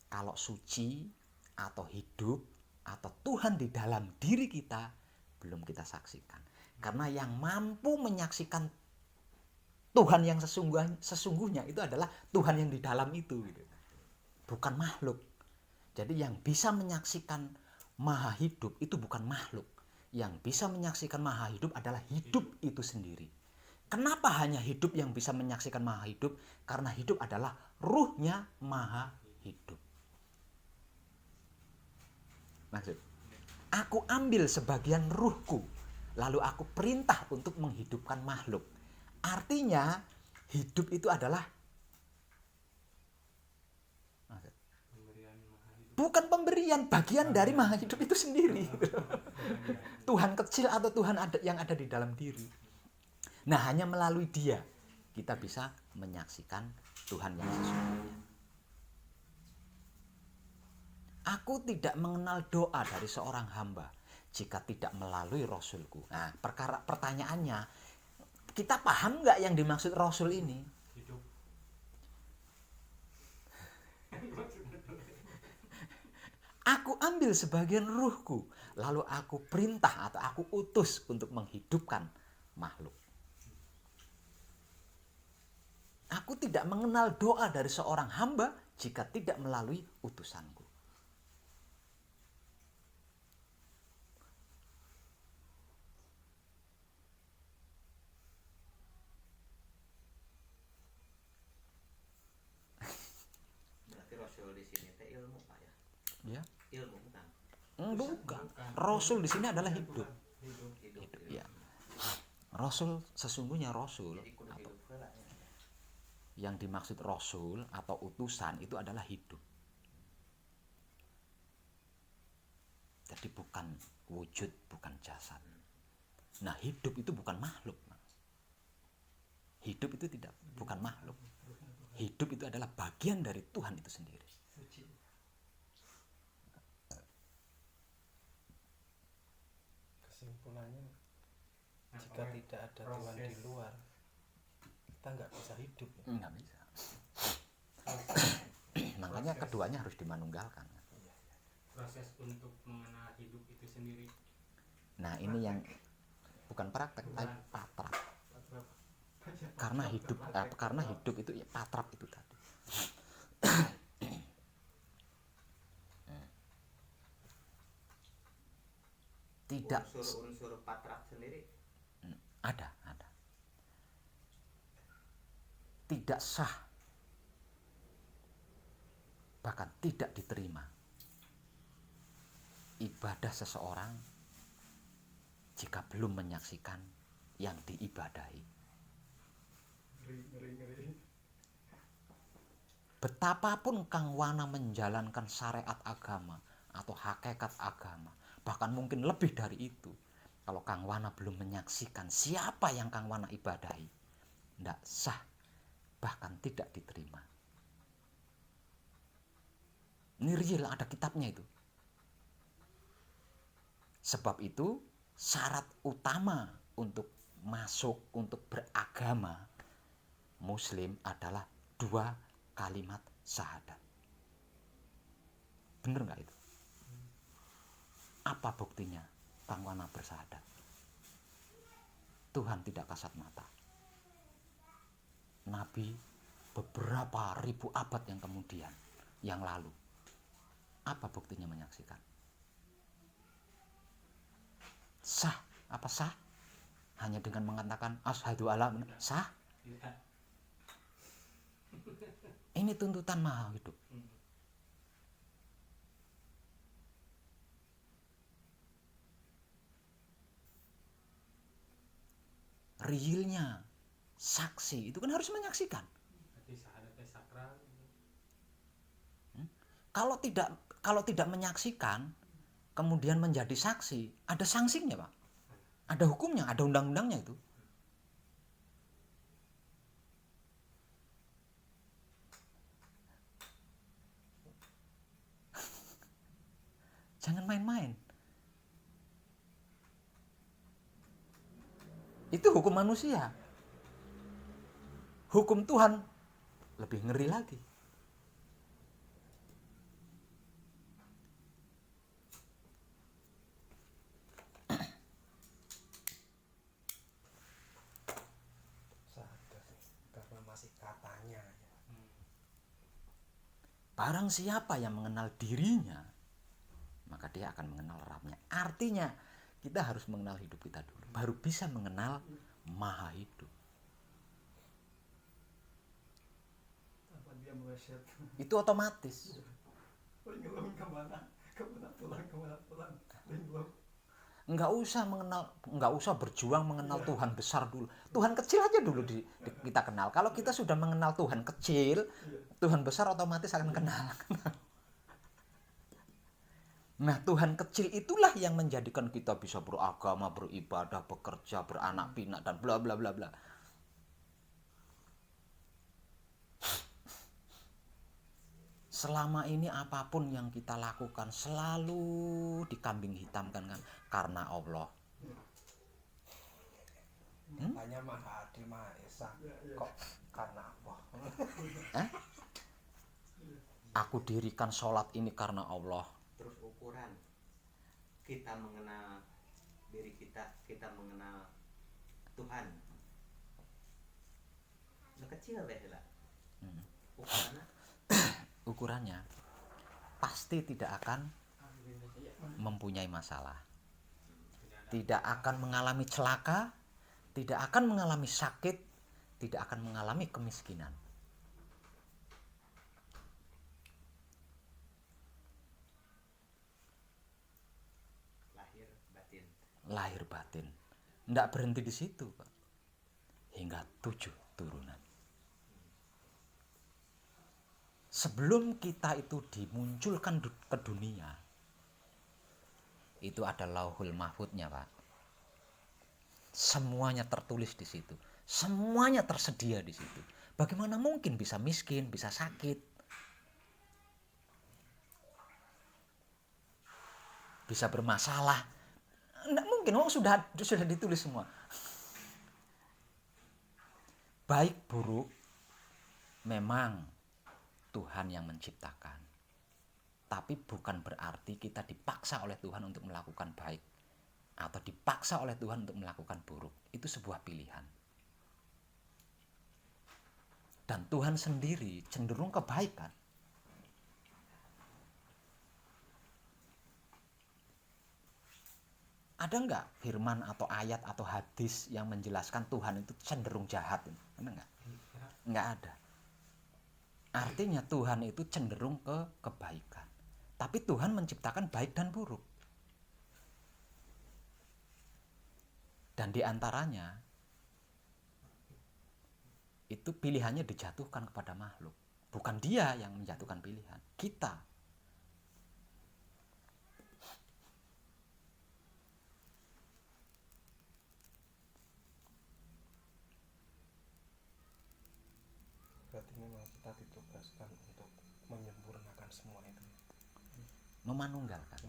Kalau suci atau hidup atau Tuhan di dalam diri kita belum kita saksikan. Karena yang mampu menyaksikan Tuhan yang sesungguhnya itu adalah Tuhan yang di dalam itu, gitu. Bukan makhluk. Jadi yang bisa menyaksikan maha hidup itu bukan makhluk. Yang bisa menyaksikan maha hidup adalah hidup itu sendiri. Kenapa hanya hidup yang bisa menyaksikan maha hidup? Karena hidup adalah ruhnya maha hidup. Maksud, aku ambil sebagian ruhku, lalu aku perintah untuk menghidupkan makhluk. Artinya, hidup itu adalah bukan pemberian sendirian, bagian dari maha hidup itu sendiri. Tuhan kecil atau Tuhan yang ada di dalam diri. Nah, hanya melalui dia kita bisa menyaksikan Tuhan yang sesungguhnya. Aku tidak mengenal doa dari seorang hamba jika tidak melalui Rasulku. Nah, pertanyaannya, kita paham nggak yang dimaksud Rasul ini? Hidup. Aku ambil sebagian ruhku, lalu aku perintah atau aku utus untuk menghidupkan makhluk. Aku tidak mengenal doa dari seorang hamba jika tidak melalui utusanku. Berarti Rasul di sini teh ilmu Pak ya. Ya, Ilmu bukan. bukan. Rasul di sini adalah hidup. Hidup. Ya. Rasul sesungguhnya Rasul Jadi kudu atau hidup heula ya. yang dimaksud Rasul atau utusan itu adalah hidup. Jadi bukan wujud, bukan jasad. Nah, hidup itu bukan makhluk, Mas. Hidup itu bukan makhluk. Hidup itu adalah bagian dari Tuhan itu sendiri. Kesimpulannya, Nah, jika pokoknya tidak ada Tuhan di proses. luar, kita nggak bisa hidup ya. Nggak bisa. Makanya keduanya harus dimanunggalkan. Proses untuk mengenal hidup itu sendiri. Nah, ini yang bukan praktek, tapi patrap. Karena hidup itu ya patrap itu tadi. Tidak Unsur-unsur patrak sendiri ada. Tidak sah, bahkan tidak diterima ibadah seseorang jika belum menyaksikan yang diibadahi. Ngeri. Betapapun Kang Wana menjalankan syariat agama atau hakikat agama, bahkan mungkin lebih dari itu, kalau Kang Wana belum menyaksikan siapa yang Kang Wana ibadahi, tidak sah, bahkan tidak diterima. Ini real, ada kitabnya itu. Sebab itu syarat utama untuk masuk, untuk beragama Muslim adalah 2 kalimat syahadat. Bener nggak itu? Apa buktinya Kang Wana bersyahadat? Tuhan tidak kasat mata. Nabi beberapa ribu abad yang lalu. Apa buktinya menyaksikan? Sah, apa sah? Hanya dengan mengatakan asyhadu alla sah? Tidak. Ini tuntutan maha hidup. Realnya saksi itu kan harus menyaksikan. Berarti syahadatnya sakral. Kalau tidak menyaksikan kemudian menjadi saksi, ada sanksinya, Pak. Ada hukumnya, ada undang-undangnya itu. Jangan main-main. Itu hukum manusia. Hukum Tuhan lebih ngeri lagi. Sadar karena masih katanya ya. Barang siapa yang mengenal dirinya, maka dia akan mengenal Rabbnya. Artinya kita harus mengenal hidup kita dulu, baru bisa mengenal Maha Hidup. Tanpa dia meleset. Itu otomatis. Belum kemana pulang. Belum. Enggak usah berjuang mengenal Tuhan besar dulu. Tuhan kecil aja dulu kita kenal. Kalau kita sudah mengenal Tuhan kecil, Tuhan besar otomatis akan kenal. Nah, Tuhan kecil itulah yang menjadikan kita bisa beragama, beribadah, bekerja, beranak pinak dan bla bla bla bla. Selama ini apapun yang kita lakukan selalu dikambing hitamkan kan karena Allah. Hanya Maha Adil Maha Esa. Kok karena apa? Aku dirikan sholat ini karena Allah. Terus ukuran kita mengenal diri kita mengenal Tuhan. Udah kecil deh lah. Ukurannya Ukurannya pasti tidak akan mempunyai masalah. Tidak akan mengalami celaka, tidak akan mengalami sakit, tidak akan mengalami kemiskinan. Lahir batin. Tidak berhenti di situ, Pak. Hingga 7 turunan. Sebelum kita itu dimunculkan ke dunia, itu ada lauhul mahfudnya, Pak. Semuanya tertulis di situ. Semuanya tersedia di situ. Bagaimana mungkin bisa miskin, bisa sakit, bisa bermasalah? Tidak mungkin, sudah ditulis semua. Baik buruk memang Tuhan yang menciptakan. Tapi bukan berarti kita dipaksa oleh Tuhan untuk melakukan baik atau dipaksa oleh Tuhan untuk melakukan buruk. Itu sebuah pilihan. Dan Tuhan sendiri cenderung kebaikan. Ada enggak firman atau ayat atau hadis yang menjelaskan Tuhan itu cenderung jahat? Ada enggak? Enggak ada. Artinya Tuhan itu cenderung ke kebaikan. Tapi Tuhan menciptakan baik dan buruk. Dan diantaranya itu pilihannya dijatuhkan kepada makhluk. Bukan dia yang menjatuhkan pilihan, kita. Berarti memang kita ditugaskan untuk menyempurnakan semua itu. Memanunggalkan.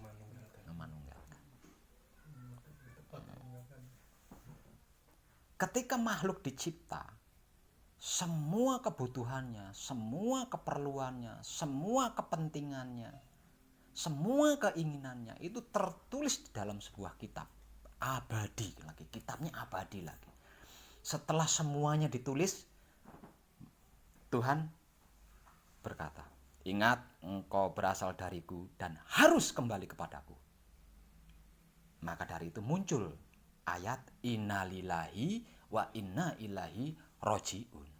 Memanunggalkan. Ketika makhluk dicipta, semua kebutuhannya, semua keperluannya, semua kepentingannya, semua keinginannya itu tertulis di dalam sebuah kitab abadi lagi. Kitabnya abadi lagi. Setelah semuanya ditulis, Tuhan berkata, ingat engkau berasal dariku dan harus kembali kepadaku. Maka dari itu muncul ayat innalillahi wa inna ilaihi rojiun.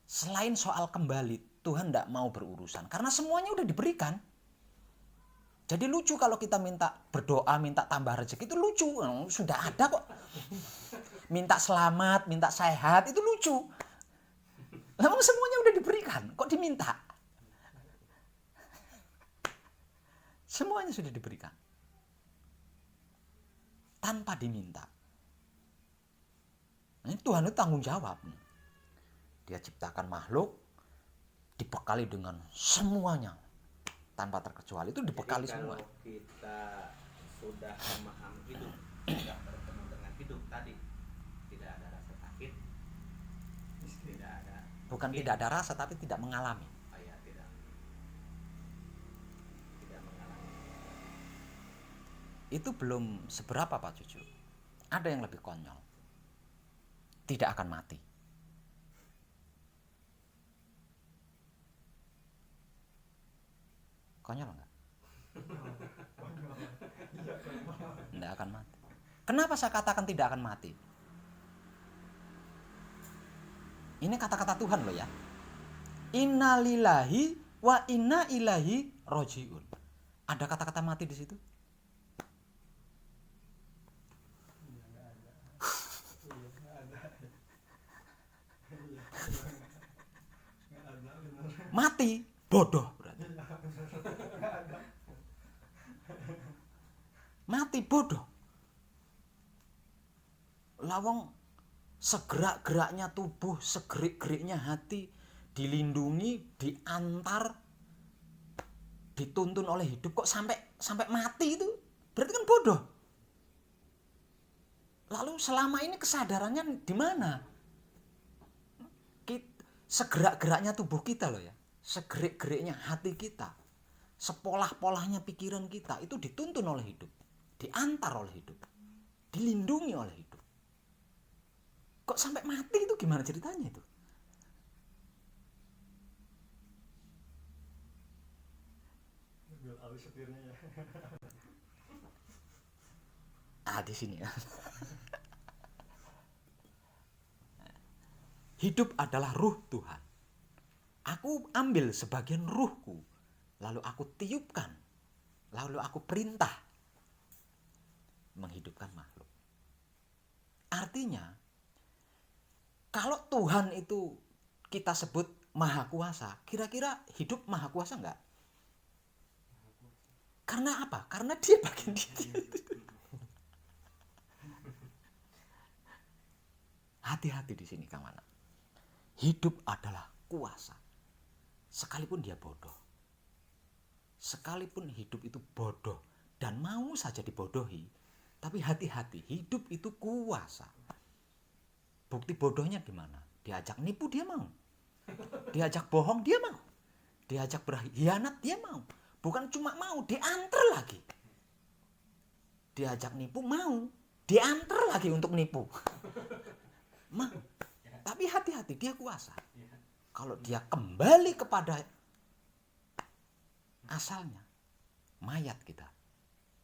Selain soal kembali, Tuhan tidak mau berurusan karena semuanya udah diberikan. Jadi lucu kalau kita minta berdoa, minta tambah rezeki, itu lucu. Sudah ada kok. Minta selamat, minta sehat, itu lucu. Memang semuanya udah diberikan, kok diminta? Semuanya sudah diberikan. Tanpa diminta. Ini Tuhan itu tanggung jawab. Dia ciptakan makhluk, dibekali dengan semuanya. Tanpa terkecuali, itu dibekali semua. Kalau kita sudah memahami hidup, sudah bertemu dengan hidup tadi, tidak ada rasa sakit, tidak ada. Bukan tidak ada rasa, tapi tidak mengalami. Tidak mengalami. Itu belum seberapa, Pak Cucu. Ada yang lebih konyol. Tidak akan mati. Konyol enggak? Tidak akan mati. Kenapa saya katakan tidak akan mati? Ini kata-kata Tuhan loh ya. Innalillahi wa inna ilaihi rojiun. Ada kata-kata mati di situ? Mati, bodoh berarti. mati bodoh. Lawang segerak-geraknya tubuh, segerik-geriknya hati dilindungi, diantar, dituntun oleh hidup kok sampai mati itu berarti kan bodoh. Lalu selama ini kesadarannya di mana? Segerak-geraknya tubuh kita loh ya, segerik-geriknya hati kita, sepolah-polahnya pikiran kita itu dituntun oleh hidup, diantar oleh hidup, dilindungi oleh hidup. Kok sampai mati itu gimana ceritanya itu? Biar halus setirnya ya. Di sini ya. Hidup adalah ruh Tuhan. Aku ambil sebagian ruhku, lalu aku tiupkan, lalu aku perintah menghidupkan makhluk. Artinya, kalau Tuhan itu kita sebut maha kuasa, kira-kira hidup maha kuasa enggak? Karena apa? Karena dia bagian dia. Hati-hati di sini kawan. Hidup adalah kuasa. Sekalipun dia bodoh. Sekalipun hidup itu bodoh dan mau saja dibodohi, tapi hati-hati, hidup itu kuasa. Bukti bodohnya gimana? Diajak nipu dia mau. Diajak bohong dia mau. Diajak berkhianat dia mau. Bukan cuma mau, diantar lagi. Diajak nipu mau, diantar lagi untuk nipu. Mau. Tapi hati-hati, dia kuasa. Kalau dia kembali kepada asalnya, mayat kita.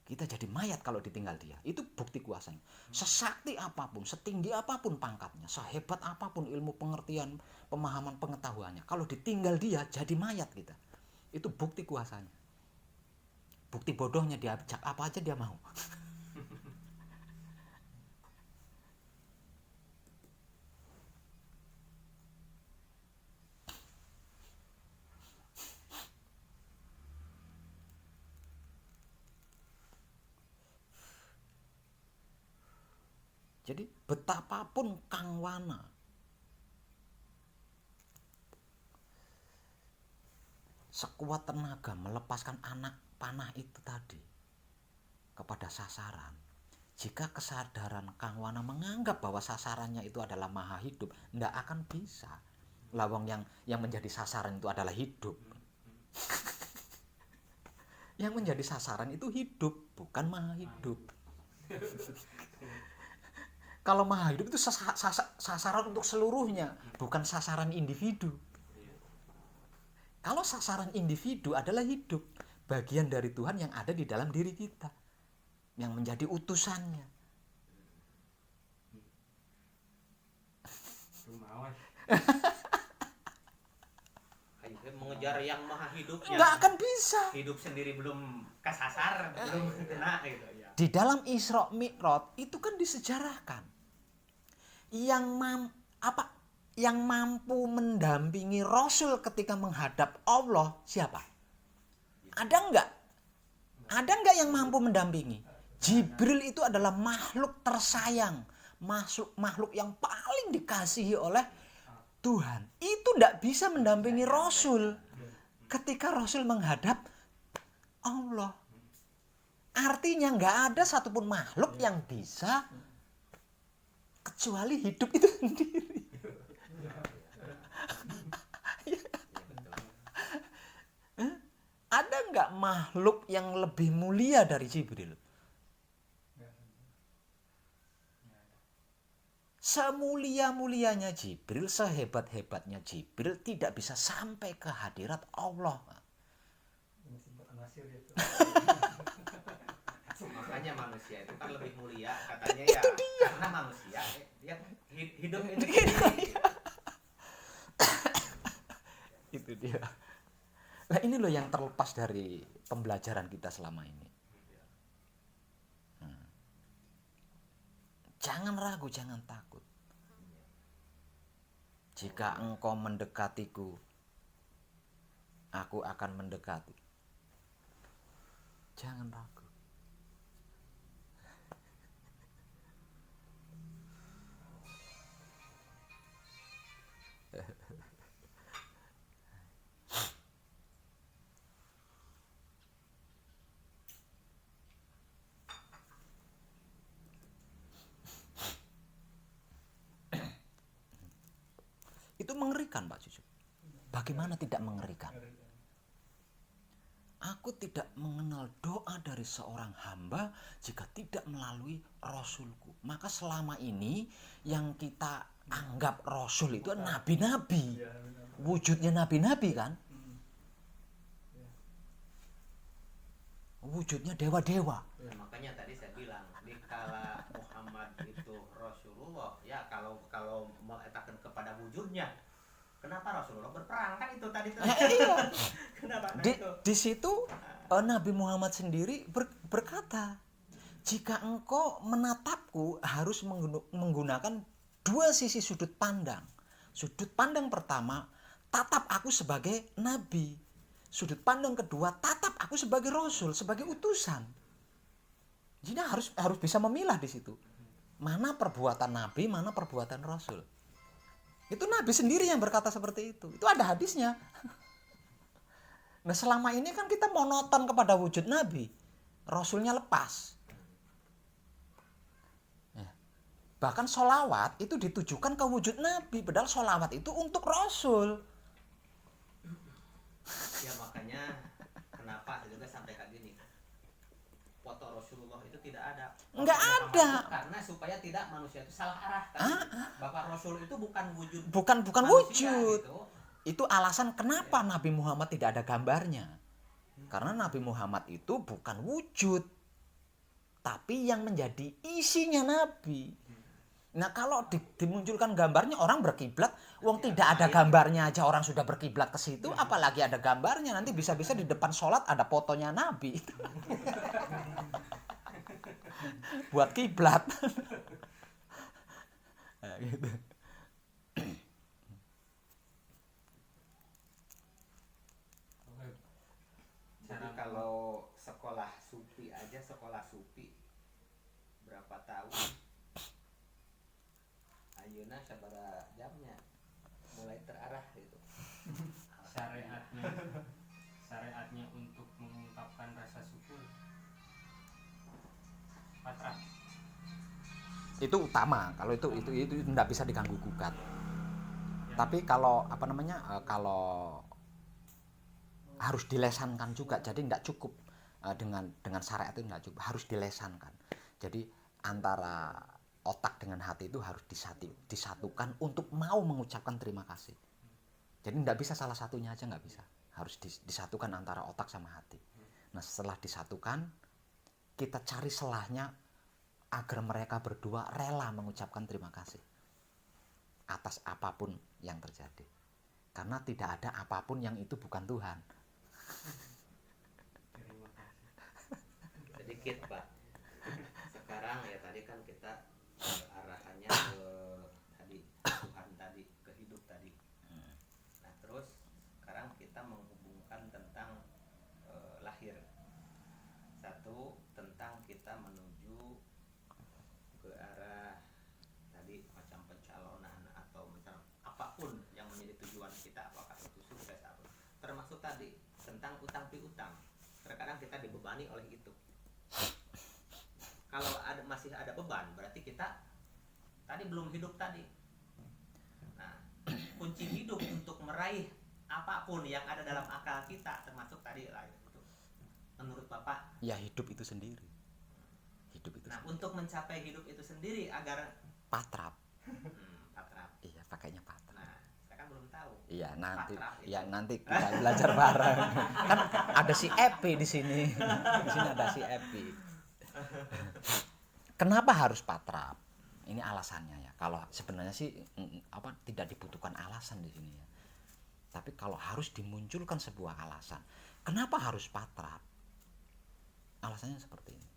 Kita jadi mayat kalau ditinggal dia. Itu bukti kuasanya. Sesakti apapun, setinggi apapun pangkatnya, sehebat apapun ilmu pengertian, pemahaman pengetahuannya, kalau ditinggal dia jadi mayat kita. Itu bukti kuasanya. Bukti bodohnya, dia ajak apa aja dia mau. Jadi betapapun Kang Wana sekuat tenaga melepaskan anak panah itu tadi kepada sasaran, jika kesadaran Kang Wana menganggap bahwa sasarannya itu adalah maha hidup, ndak akan bisa. Lawang yang menjadi sasaran itu adalah hidup. Yang menjadi sasaran itu hidup, bukan maha hidup. Kalau maha hidup itu sasaran untuk seluruhnya, bukan sasaran individu. Kalau sasaran individu adalah hidup, bagian dari Tuhan yang ada di dalam diri kita, yang menjadi utusannya. Mengejar yang maha hidup, Nggak akan bisa. hidup sendiri belum kesasar, belum kena gitu ya. Di dalam Isra Mi'raj itu kan disejarahkan. Yang mampu mendampingi Rasul ketika menghadap Allah siapa? Ada enggak? Ada enggak yang mampu mendampingi? Jibril itu adalah makhluk tersayang, makhluk yang paling dikasihi oleh Tuhan. Itu enggak bisa mendampingi Rasul ketika Rasul menghadap Allah. Artinya enggak ada satupun makhluk yang bisa kecuali hidup itu sendiri. Ada nggak makhluk yang lebih mulia dari Jibril? Semulia-mulianya Jibril, sehebat-hebatnya Jibril tidak bisa sampai ke hadirat Allah. Makanya manusia itu kan lebih mulia katanya ya. Itu dia. Karena manusia yang hidup ini. Itu dia. Nah ini loh yang terlepas dari pembelajaran kita selama ini. Jangan ragu, jangan takut. Jika engkau mendekatiku, aku akan mendekati. Jangan ragu. bagaimana tidak mengerikan? Aku tidak mengenal doa dari seorang hamba jika tidak melalui Rasulku. Maka selama ini yang kita anggap Rasul itu nabi-nabi. Iya, benar. Wujudnya nabi-nabi kan? Wujudnya dewa-dewa. Nah, makanya tadi saya bilang dikala Muhammad itu Rasulullah, ya kalau meletakkan kepada wujudnya, kenapa Rasulullah berperang kan itu tadi tuh. Iya. Kenapa? Nah, Di, itu. di situ Nabi Muhammad sendiri berkata, jika engkau menatapku harus menggunakan dua sisi sudut pandang. Sudut pandang pertama, tatap aku sebagai nabi. Sudut pandang kedua, tatap aku sebagai rasul, sebagai utusan. Jadi harus bisa memilah di situ. Mana perbuatan nabi, mana perbuatan rasul. Itu nabi sendiri yang berkata seperti itu. Itu ada hadisnya. Nah, selama ini kan kita monoton kepada wujud nabi. Rasulnya lepas. Ya. Bahkan sholawat itu ditujukan ke wujud nabi. Padahal sholawat itu untuk rasul. Ya makanya kenapa saya juga sampaikan gini, foto Rasulullah itu tidak ada. Nggak Foto Muhammad ada. itu karena supaya tidak manusia itu salah arah kan. Bapak Rasul itu bukan wujud. Bukan manusia, wujud. gitu. Itu alasan kenapa Nabi Muhammad tidak ada gambarnya. Karena Nabi Muhammad itu bukan wujud, tapi yang menjadi isinya Nabi. Nah, kalau dimunculkan gambarnya, orang berkiblat, wong tidak ada gambarnya aja orang sudah berkiblat ke situ, apalagi ada gambarnya, nanti bisa-bisa di depan sholat ada fotonya Nabi. Buat kiblat. Nah, gitu. Jadi kalau sekolah sufi aja, sekolah sufi berapa tahun? Ayeuna sabaraha jamnya mulai terarah gitu. Syariatnya untuk mengungkapkan rasa syukur patrah. Itu utama. Kalau itu tidak bisa diganggu gugat. Ya. Tapi kalau kalau harus dilesankan juga, jadi tidak cukup dengan syariat itu tidak cukup, harus dilesankan. Jadi antara otak dengan hati itu harus disatukan untuk mau mengucapkan terima kasih. Jadi tidak bisa salah satunya aja, nggak bisa, harus disatukan antara otak sama hati. Nah, setelah disatukan, kita cari selahnya agar mereka berdua rela mengucapkan terima kasih atas apapun yang terjadi, karena tidak ada apapun yang itu bukan Tuhan. Sedikit Pak. Sekarang ya tadi kan kita arahannya ke tadi Tuhan tadi, ke hidup tadi. Nah terus sekarang kita menghubungkan tentang lahir. Satu tentang kita menuju ke arah tadi macam pencalonan atau macam apapun yang menjadi tujuan kita, apakah itu sukses apa. Termasuk tadi tentang utang piutang. Terkadang kita dibebani oleh itu. Kalau masih ada beban, berarti kita tadi belum hidup tadi. Nah, kunci hidup untuk meraih apapun yang ada dalam akal kita, termasuk tadi lah itu. Menurut Bapak, Ya, hidup itu sendiri. nah untuk mencapai hidup itu sendiri agar Patrap. patrap. Iya, pakainya patrap. Nah, saya kan belum tahu. Iya, nanti Patrap itu. ya nanti kita belajar bareng. Kan ada si Epi di sini. Di sini ada si Epi. Kenapa harus patrap? Ini alasannya ya. Kalau sebenarnya sih tidak dibutuhkan alasan di sini ya. Tapi kalau harus dimunculkan sebuah alasan, kenapa harus patrap? Alasannya seperti ini.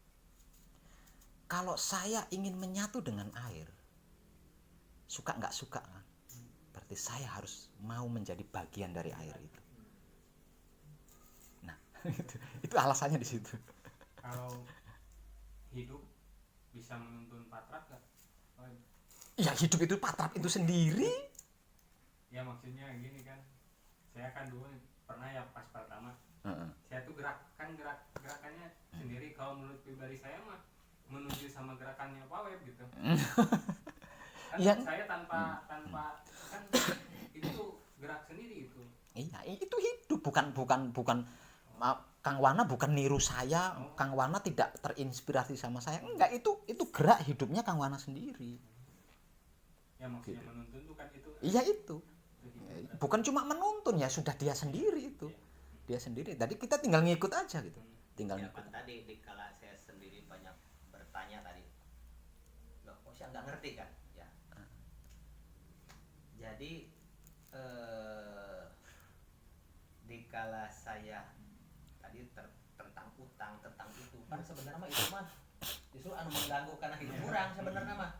Kalau saya ingin menyatu dengan air, suka nggak suka kan? Berarti saya harus mau menjadi bagian dari air itu. Nah, itu alasannya di situ. Kalau hidup bisa menuntun patrap gak? Ya, hidup itu patrap itu sendiri. Ya maksudnya gini kan, saya kan dulu pernah ya pas pertama, saya tuh gerakannya sendiri. Kalau menurut pribadi saya mah menuju sama gerakannya Pak Web gitu. Kan Ya. saya tanpa kan itu gerak sendiri itu. Iya, itu hidup, bukan Kang Wana bukan niru saya, Kang Wana tidak terinspirasi sama saya. Enggak, itu gerak hidupnya Kang Wana sendiri. Ya maksudnya Gitu. menuntun tuh kan itu Iya itu. hidup. Bukan cuma menuntun ya, sudah dia sendiri itu. Dia sendiri. Tadi kita tinggal ngikut aja gitu. Tinggal Ya ngikut. kan tadi dikala saya sendiri banyak bertanya tadi, loh kok saya nggak ngerti kan ya. Jadi dikala saya tadi tentang utang tentang itu kan sebenarnya mah itu mah justru anu mengganggu karena hidup orang sebenarnya mah,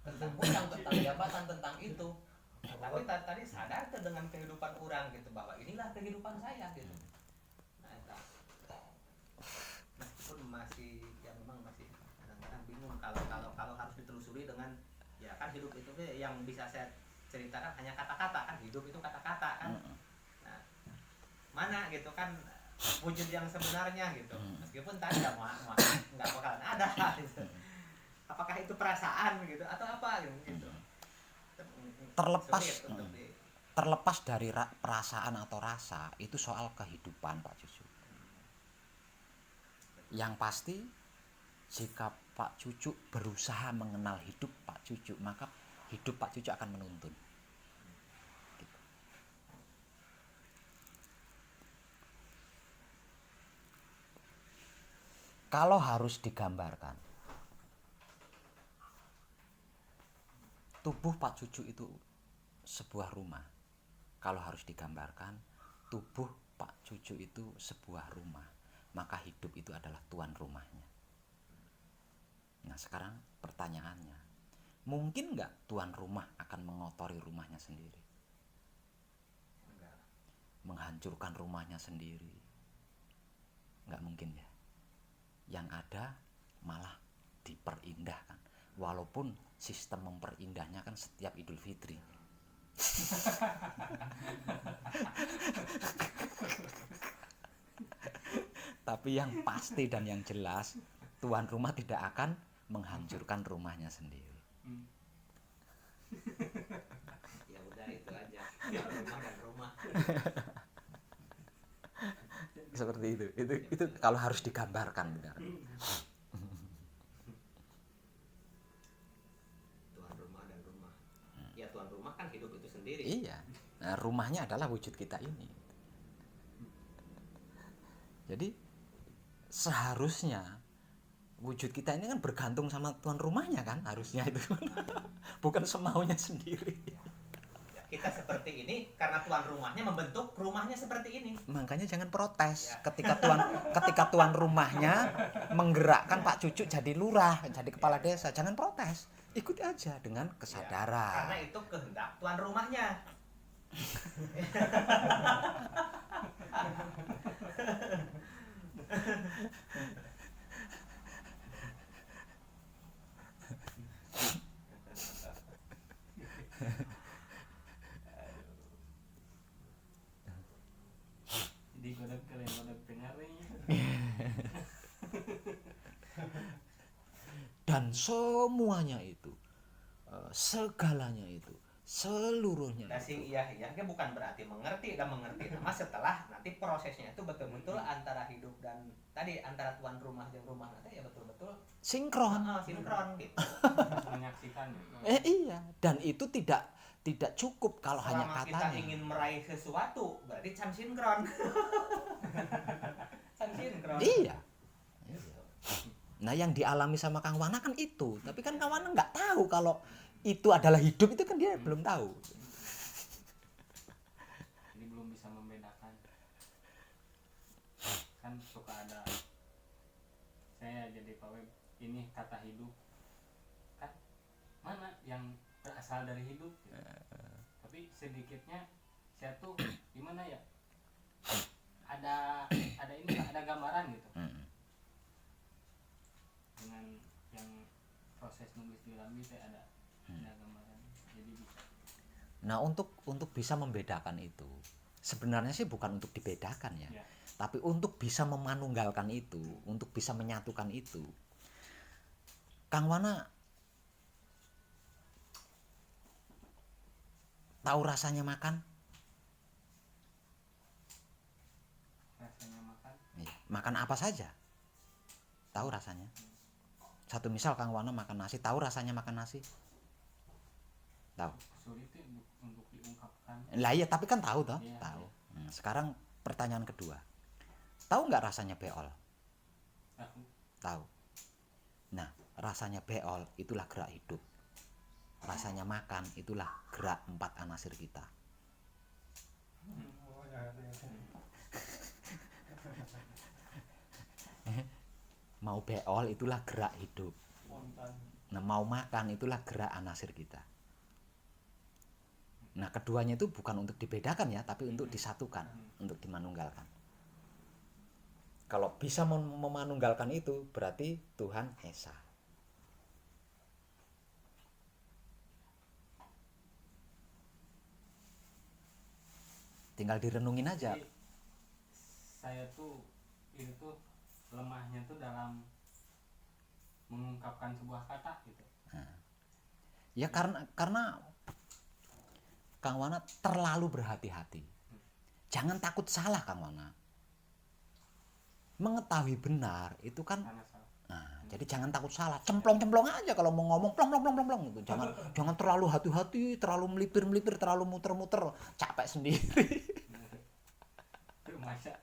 tentang utang tentang jabatan tentang itu. Tapi tadi sadar tuh dengan kehidupan orang gitu bahwa inilah kehidupan saya gitu. Nah, itu. Meskipun masih ya memang masih kadang-kadang bingung kalau harus ditelusuri dengan ya kan hidup itu yang bisa saya ceritakan hanya kata-kata kan, hidup itu kata-kata kan. Nah, mana gitu kan wujud yang sebenarnya gitu. Meskipun tadi nggak bakalan ada gitu. Apakah itu perasaan gitu atau apa gitu. Terlepas Sulit untuk terlepas dari perasaan atau rasa, itu soal kehidupan Pak Cucu. Yang pasti jika Pak Cucu berusaha mengenal hidup Pak Cucu, maka hidup Pak Cucu akan menuntun. Gitu. Kalau harus digambarkan, tubuh Pak Cucu itu sebuah rumah. Kalau harus digambarkan, tubuh Pak Cucu itu sebuah rumah, maka hidup itu adalah tuan rumahnya. Nah sekarang pertanyaannya, mungkin nggak tuan rumah akan mengotori rumahnya sendiri? Menghancurkan rumahnya sendiri? Nggak mungkin ya. Yang ada malah diperindah kan. Walaupun sistem memperindahnya kan setiap Idul Fitri. Tapi yang pasti dan yang jelas, tuan rumah tidak akan menghancurkan rumahnya sendiri. ya udah itu aja ya, rumah dan rumah. Seperti itu kalau harus digambarkan benar. Tuan rumah dan rumah. Ya tuan rumah kan hidup itu sendiri. Iya. Nah, rumahnya adalah wujud kita ini. Jadi seharusnya wujud kita ini kan bergantung sama tuan rumahnya kan, harusnya itu. Bukan semaunya sendiri. Ya, kita seperti ini karena tuan rumahnya membentuk rumahnya seperti ini. Makanya jangan protes ketika tuan rumahnya menggerakkan Pak Cucu jadi lurah, jadi kepala desa. Jangan protes. Ikuti aja dengan kesadaran. Karena itu kehendak tuan rumahnya. Jadi godok kalian godok pengaruhnya. Dan semuanya itu, segalanya itu, seluruhnya Nah, itu. sing iya bukan berarti mengerti dan mengerti nama setelah nanti prosesnya itu betul-betul antara hidup dan tadi antara tuan rumah dan rumah nanti ya betul-betul Sinkron. sinkron gitu. Menyaksikan gitu. Iya, dan itu tidak cukup kalau hanya Selama kita katanya. ingin meraih sesuatu berarti can sinkron. Can sinkron. Iya. Nah, yang dialami sama Kang Wana kan itu, tapi kan Kang Wana nggak tahu kalau itu adalah hidup, itu kan dia belum tahu. Jadi belum bisa membedakan. Kan suka ada saya jadi pawai ini kata hidup kan mana yang berasal dari hidup gitu. Tapi sedikitnya saya tuh gimana ya ada ini ada gambaran gitu dengan yang proses nulis di Lambi saya ada gambaran jadi bisa. Nah, untuk bisa membedakan itu, sebenarnya sih bukan untuk dibedakan ya. Ya. Tapi untuk bisa memanunggalkan itu, untuk bisa menyatukan itu. Kang Wana tahu rasanya makan? makan apa saja tahu rasanya. Satu misal Kang Wana makan nasi, tahu rasanya makan nasi? Tahu. Sulit ya untuk diungkapkan. Lah iya, tapi kan tahu toh? Iya, Tahu. Sekarang pertanyaan kedua. Tahu nggak rasanya beol? Tahu. Tahu. Nah, rasanya beol itulah gerak hidup. Rasanya makan itulah gerak 4 anasir kita. Oh, ya, ya. Mau beol itulah gerak hidup. Spontan. Nah, mau makan itulah gerak anasir kita. Nah, keduanya itu bukan untuk dibedakan ya, tapi untuk disatukan, untuk dimanunggalkan. Kalau bisa memanunggalkan itu, berarti Tuhan Esa. Tinggal direnungin aja. Jadi, saya tuh itu tuh lemahnya tuh dalam mengungkapkan sebuah kata gitu. Ya karena Kang Wana terlalu berhati-hati. Jangan takut salah, Kang Wana. Mengetahui benar itu kan. Karena salah. Nah, jadi jangan takut salah. Cemplong-cemplong aja kalau mau ngomong, plong gitu. Jangan terlalu hati-hati, terlalu melipir-melipir, terlalu muter-muter, capek sendiri. Itu masa.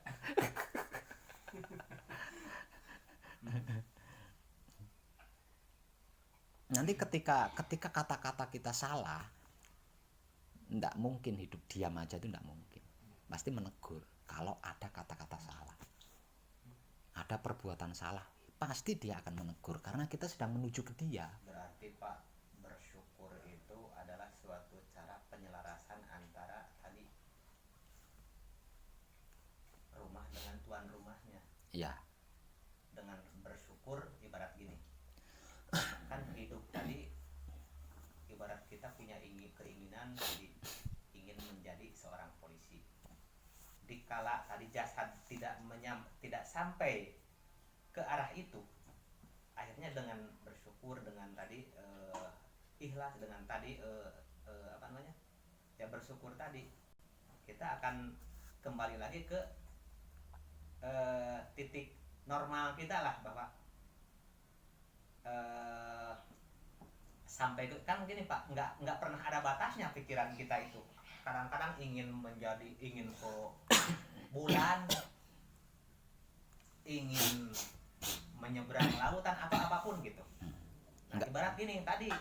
Nanti ketika kata-kata kita salah, ndak mungkin hidup diam aja, itu ndak mungkin. Pasti menegur kalau ada kata-kata salah, ada perbuatan salah, pasti dia akan menegur karena kita sedang menuju ke dia. Berarti Pak, bersyukur itu adalah suatu cara penyelarasan antara tadi rumah dengan tuan rumahnya. Iya. Dengan bersyukur ibarat gini, kan hidup tadi ibarat kita punya keinginan tadi ingin menjadi seorang polisi. Dikala tadi jasad tidak sampai ke arah itu, akhirnya dengan bersyukur, dengan tadi ikhlas, dengan tadi apa namanya ya, bersyukur tadi, kita akan kembali lagi ke titik normal kita lah, bahwa sampai ke, kan gini Pak, nggak pernah ada batasnya pikiran kita itu. Kadang-kadang ingin ke bulan, ingin menyeberang lautan, apapun gitu. Nah, ibarat gini tadi,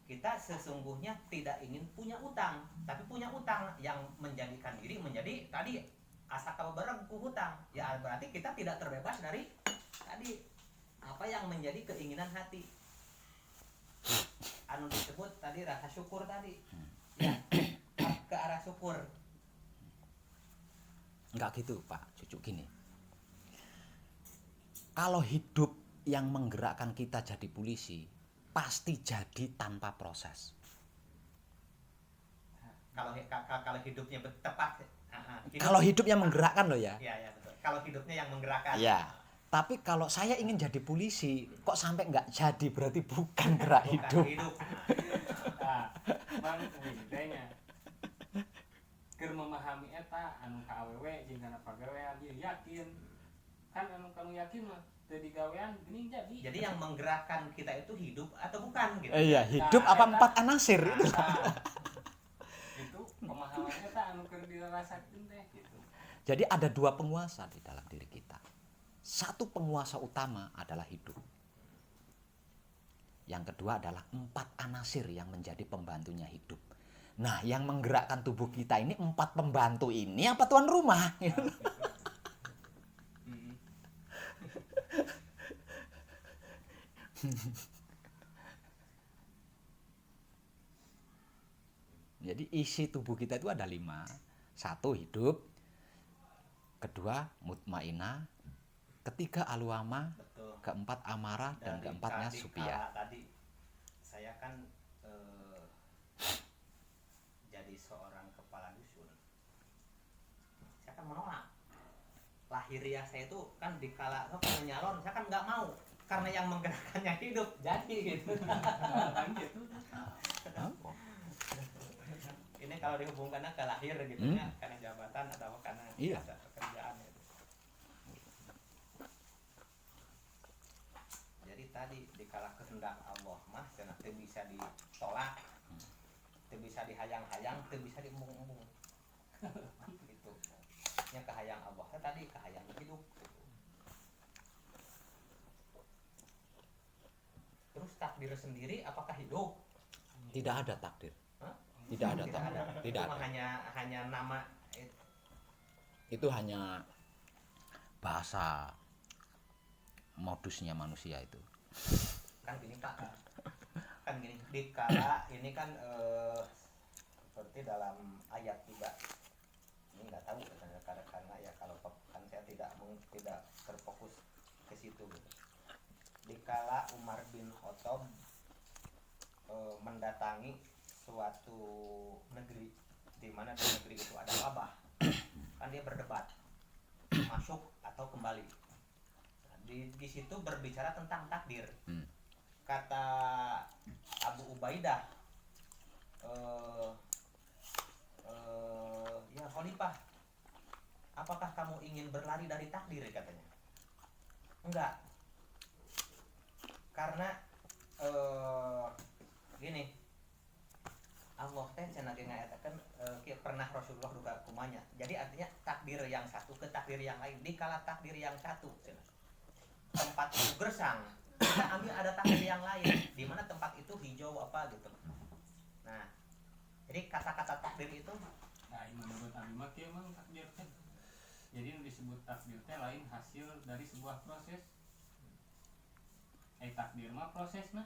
kita sesungguhnya tidak ingin punya utang, tapi punya utang yang menjadikan diri menjadi tadi asa kabarang ku hutang. Ya berarti kita tidak terbebas dari tadi apa yang menjadi keinginan hati. Anu disebut tadi rasa syukur tadi. Ya, ke arah syukur. Enggak gitu Pak, cucu gini. Kalau hidup yang menggerakkan kita jadi polisi, pasti jadi tanpa proses. Kalau hidupnya tepat, Kalau hidup yang menggerakkan loh ya. Iya, betul. Kalau hidupnya yang menggerakkan. Ya. Tapi kalau saya ingin jadi polisi, kok sampai nggak jadi, berarti bukan gerak hidup. Nah, mang bedanya. Keur memahami eta anu ka awewe jeung kana pagawean ieu yakin. Kan anu kamu yakin mah teu digawean geuning jadi. Jadi yang menggerakkan kita itu hidup atau bukan gitu. Iya, hidup apa 4 anasir itu. Itu pemahamannya eta anu keur dirasakeun teh gitu. Jadi ada 2 penguasa di dalam diri kita. Satu penguasa utama adalah hidup. Yang kedua adalah 4 anasir yang menjadi pembantunya hidup. Nah, yang menggerakkan tubuh kita ini 4 pembantu ini apa tuan rumah? Jadi isi tubuh kita itu ada 5. 1 hidup, kedua mutmainah, ketiga aluama, Betul. keempat amarah, dan Dari keempatnya tadi supia. Tadi saya kan jadi seorang kepala dusun. Saya kan menolak. Lahiriah saya itu kan dikala kalau nyalon, saya kan nggak mau karena yang menggerakkannya hidup. Jadi gitu. Ini kalau dihubungkan ke lahir gitu ya, karena jabatan atau karena Iya. pekerjaan gitu. tadi dikala kehendak Allah mah cenah teu bisa ditolak, teu bisa dihayang-hayang, teu bisa diembung-embung. Gitu. Nya kahayang Allah tadi kahayang hidup gitu. Terus takdir sendiri apakah hidup? Tidak ada takdir. Hah? Tidak ada takdir. Tidak Itu mah ada. hanya nama Itu hanya bahasa modusnya manusia itu. kan gini Pak. Kan gini dikala ini kan seperti dalam ayat juga. Ini nggak tahu karena ya kalau kan saya tidak terfokus ke situ gitu. Dikala Umar bin Khattab mendatangi suatu negeri di mana di negeri itu ada wabah, kan dia berdebat masuk atau kembali. Nah, di situ berbicara tentang takdir. Kata Abu Ubaidah, ya Khalifah, apakah kamu ingin berlari dari takdir, katanya. Enggak, karena gini, Allah teh cenah ge ngaetakeun pernah Rasulullah duka kumanya. Jadi artinya takdir yang satu ke takdir yang lain. Dikala takdir yang satu cenah tempat itu gersang, kita ambil ada takdir yang lain di mana tempat itu hijau apa gitu. Nah, jadi kata-kata takdir itu Nah, menurut Abi mah kieu emang takdir teh. Jadi yang disebut takdir teh lain hasil dari sebuah proses. Takdir mah prosesna.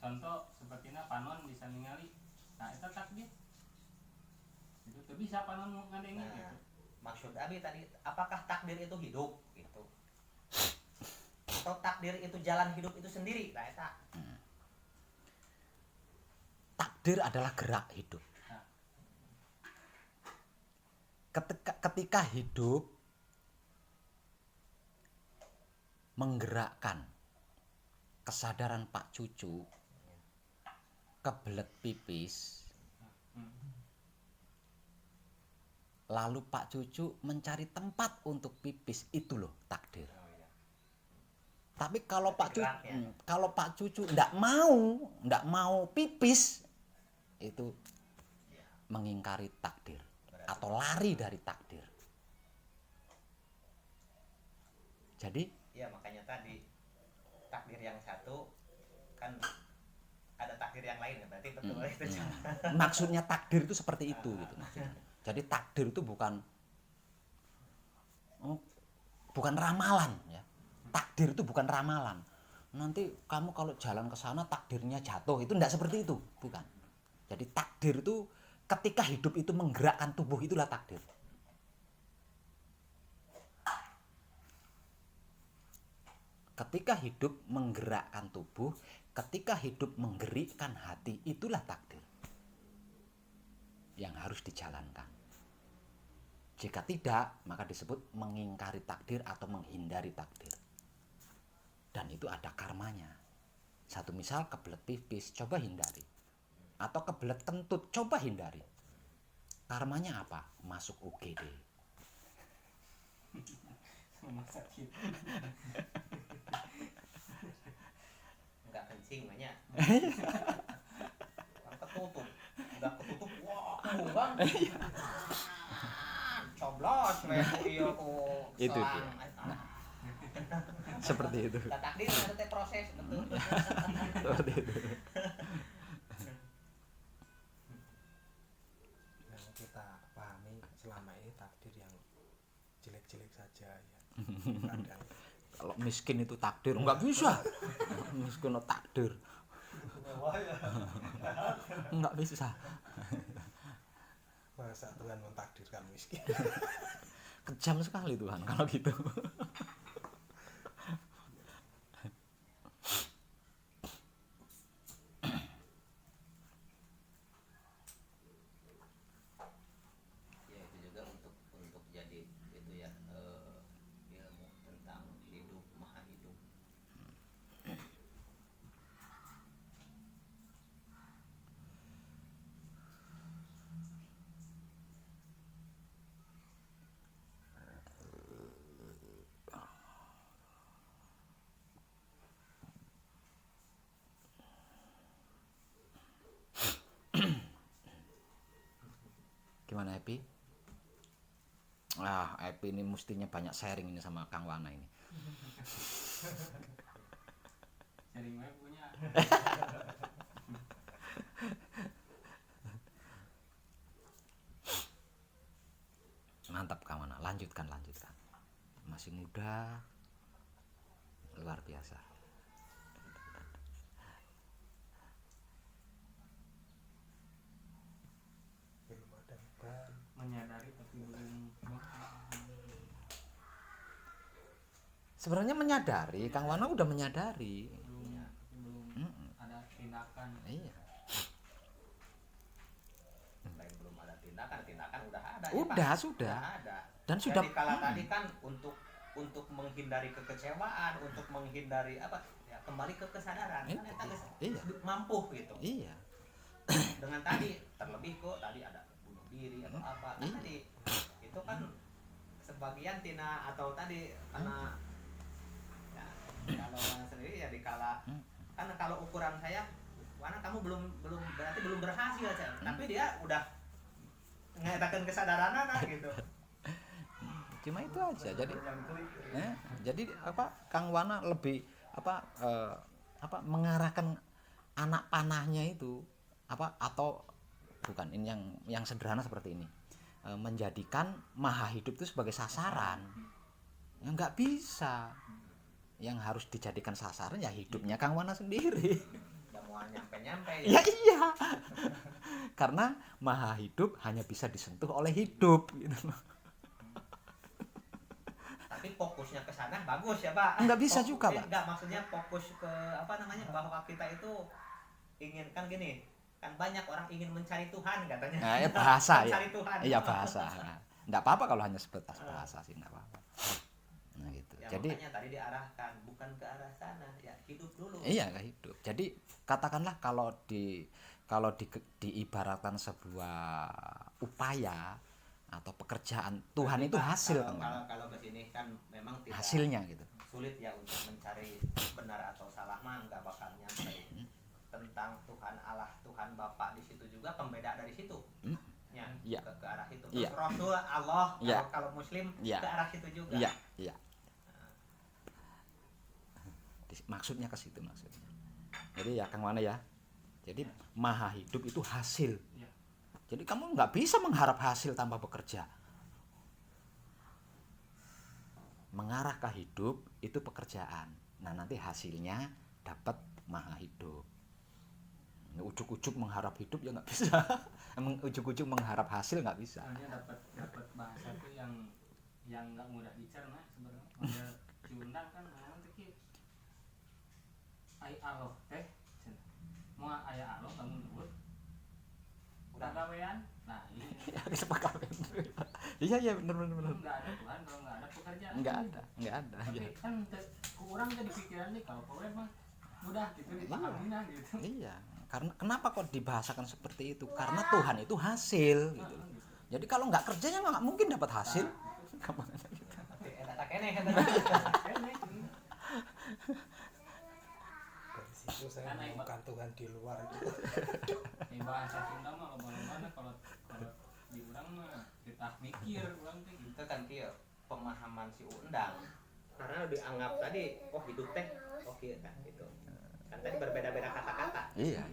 Contoh sepertina panon bisa ningali. Nah, eta takdir. Itu teu bisa panon ngadengin nah, gitu. maksud Abi tadi apakah takdir itu hidup gitu. Atau takdir itu jalan hidup itu sendiri, nah eta. Takdir adalah gerak hidup. Ketika hidup menggerakkan kesadaran Pak Cucu kebelet pipis, lalu Pak Cucu mencari tempat untuk pipis, itu loh takdir. Tapi kalau Pak Cucu ndak mau pipis, itu mengingkari takdir atau lari dari takdir. Jadi Ya makanya tadi takdir yang satu kan ada takdir yang lain, berarti betul itu. maksudnya takdir itu seperti itu gitu maksudnya. Jadi takdir itu bukan ramalan ya. Takdir itu bukan ramalan. Nanti kamu kalau jalan ke sana takdirnya jatuh, itu enggak seperti itu, bukan. Jadi takdir itu ketika hidup itu menggerakkan tubuh, itulah takdir. Ketika hidup menggerakkan tubuh, ketika hidup menggerakkan hati, itulah takdir yang harus dijalankan. Jika tidak, maka disebut mengingkari takdir atau menghindari takdir. Dan itu ada karmanya. Satu misal kebelet pipis, coba hindari. Atau kebelet kentut, coba hindari. Karmanya apa? Masuk UGD. Rumah sakit. Enggak kencing banyak. Kan ketutup. Udah ketutup, wah, bang. Coblos we ku ieu ku Itu selang. Seperti itu. Da takdir ada teh proses betul. Seperti itu. Yang kita pahami selama ini takdir yang jelek-jelek saja ya. Kadang Kalau miskin itu takdir, enggak bisa. Miskin itu takdir. Enggak bisa. masa Tuhan mentakdirkan miskin. Kejam sekali Tuhan kalau gitu. Ya itu juga untuk jadi itu ya ilmu tentang hidup, maha hidup. Epi ini mestinya banyak sharing ini sama Kang Wana ini. Sharing web punya. Mantap Kang Wana, lanjutkan. Masih muda, luar biasa. belum ada beban. Menyadari tapi belum Sebenarnya menyadari, Kang Wana udah menyadari. ada tindakan. Iya. Lain belum ada tindakan udah ada. Udah, ya, Pak? sudah. Udah ada. Dan sudah Jadi kala tadi kan untuk menghindari kekecewaan, untuk menghindari apa? Ya, kembali ke kesadaran. Kan eta geus Iya. mampu gitu. Iya. Dengan tadi terlebih kok tadi ada bunuh diri atau apa. Kan tadi itu kan sebagian tina atau tadi karena ya, kalau orang sendiri ya dikala kan kalau ukuran saya karena kamu berarti belum berhasil aja. Tapi dia udah ngetakeun kesadaran gitu. Cuma itu aja. Jadi apa Kang Wana lebih apa mengarahkan anak panahnya itu atau bukan ini yang sederhana seperti ini. Menjadikan maha hidup itu sebagai sasaran. Ya nggak bisa. Yang harus dijadikan sasaran ya hidupnya Kang Wana sendiri. Udah mau nyampe Ya iya. Karena maha hidup hanya bisa disentuh oleh hidup gitu. Tapi fokusnya ke sana bagus ya Pak. Nggak bisa juga, Pak. Enggak, maksudnya fokus ke bahwa kita itu ingin kan gini, kan banyak orang ingin mencari Tuhan katanya. Nah, ya bahasa ya. Mencari Tuhan. Iya bahasa. Nggak apa-apa kalau hanya sebatas bahasa sih nggak apa-apa. Nah gitu. Ya, Jadi makanya tadi diarahkan bukan ke arah sana, ya hidup dulu. iya nggak hidup. Jadi katakanlah kalau diibaratkan sebuah upaya atau pekerjaan Tuhan Berarti, itu Pak, hasil kalau ke sini kan memang tidak hasilnya gitu. sulit ya untuk mencari benar atau salah mah nggak bakal nyampe. Tentang Tuhan Allah, Tuhan Bapa di situ juga pembeda dari situ. Ya, Iya. ke arah itu. Iya. Terus Rasul Allah Iya. kalau Muslim Iya. ke arah situ juga. Iya. Maksudnya ke situ maksudnya. Jadi ya Kang Wana ya. Jadi maha hidup itu hasil. Iya. Jadi kamu nggak bisa mengharap hasil tanpa bekerja. Mengarah ke hidup itu pekerjaan. Nah nanti hasilnya dapat maha hidup. Ujuk-ujuk mengharap hidup ya nggak bisa. Ujuk-ujuk mengharap hasil nggak bisa. Soalnya dapat bahasa tuh yang nggak mudah dicerna sebenarnya. Ada diundang kan memang teh ai Allah teh mau aya Allah bangun dulu udah gawean nah ini Kesepakatan. Iya benar. nggak ada Tuhan kalau nggak ada pekerjaan Nggak ada. tapi Ya. kan kurang jadi pikiran nih kalau proyek mah mudah gitu dipahaminya gitu. Iya. Karena kenapa kok dibahasakan seperti itu? Karena Tuhan itu hasil gitu. Jadi kalau nggak kerjanya nggak mungkin dapat hasil. Tapi enak kene kan. Dari situ saya Karena menemukan Tuhan di luar itu. Bahasa Sunda mah mana kalau diurang mah kita mikir urang teh gitu. Itu kan kieu pemahaman si Undang. Karena dianggap tadi hidup teh kieu kan gitu. Kan tadi berbeda-beda kata-kata. Iya.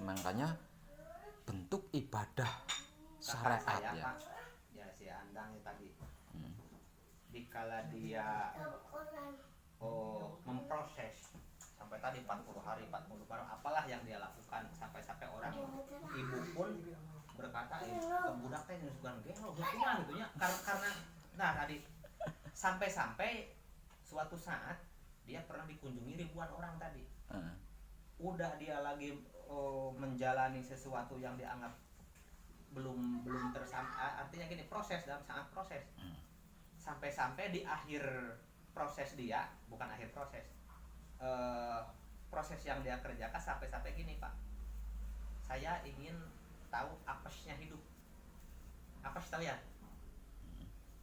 Makanya bentuk ibadah syariat Saya, ya. Pak, ya si Andang tadi. Dikala dia memproses sampai tadi 40 hari 40 barang apalah yang dia lakukan sampai orang ibu pun berkata budak teh sugan gelo gitulah gitu nya karena nah tadi sampai suatu saat dia pernah dikunjungi ribuan orang tadi. Udah dia lagi menjalani sesuatu yang dianggap belum artinya gini proses dalam sangat proses. Sampai di akhir proses dia, bukan akhir proses. Proses yang dia kerjakan sampai gini, Pak. Saya ingin tahu apesnya hidup. Apes tahu ya?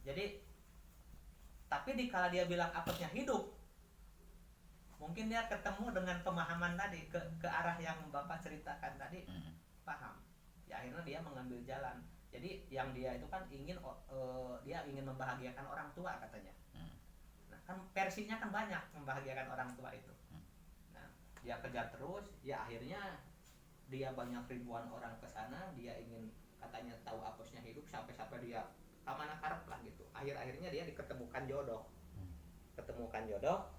Jadi tapi dikala dia bilang apesnya hidup, mungkin dia ketemu dengan pemahaman tadi ke arah yang Bapak ceritakan tadi, paham ya, akhirnya dia mengambil jalan. Jadi yang dia itu kan ingin dia ingin membahagiakan orang tua katanya. Nah kan versinya kan banyak membahagiakan orang tua itu. Nah dia kejar terus, ya akhirnya dia banyak ribuan orang ke sana, dia ingin katanya tahu apesnya hidup, sampai dia kamana karep lah gitu. Akhirnya dia diketemukan jodoh. Ketemukan jodoh,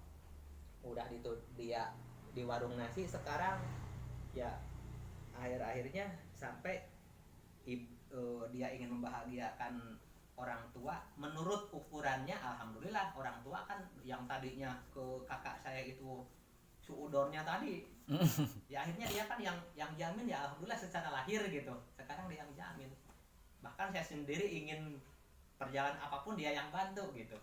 udah itu dia di warung nasi, sekarang ya akhirnya sampai dia ingin membahagiakan orang tua menurut ukurannya. Alhamdulillah orang tua kan yang tadinya ke kakak saya itu suudonnya tadi ya akhirnya dia kan yang jamin ya, alhamdulillah secara lahir gitu. Sekarang dia yang jamin, bahkan saya sendiri ingin perjalanan apapun dia yang bantu gitu.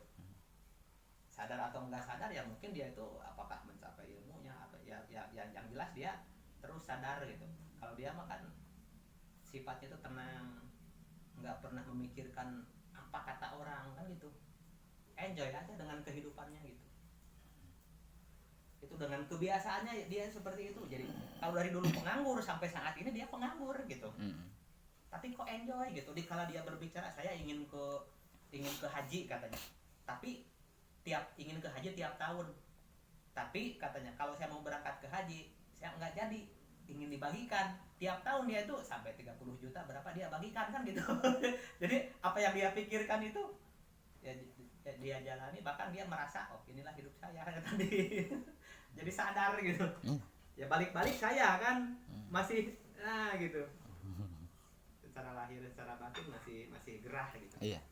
Sadar atau enggak sadar ya, mungkin dia itu apakah mencapai ilmunya apa ya yang jelas dia terus sadar gitu. Kalau dia mah kan sifatnya itu tenang, nggak pernah memikirkan apa kata orang kan gitu, enjoy aja dengan kehidupannya gitu. Itu dengan kebiasaannya dia seperti itu. Jadi kalau dari dulu penganggur sampai saat ini dia penganggur gitu, tapi kok enjoy gitu. Dikala dia berbicara, saya ingin ke haji katanya, tapi ingin ke haji tiap tahun, tapi katanya kalau saya mau berangkat ke haji saya nggak jadi, ingin dibagikan tiap tahun. Dia itu sampai 30 juta berapa dia bagikan kan gitu. Jadi apa yang dia pikirkan itu ya dia jalani, bahkan dia merasa oh inilah hidup saya tadi. Jadi sadar gitu. Ya balik-balik saya kan masih gitu. Secara lahir secara batin masih gerah gitu. Iya.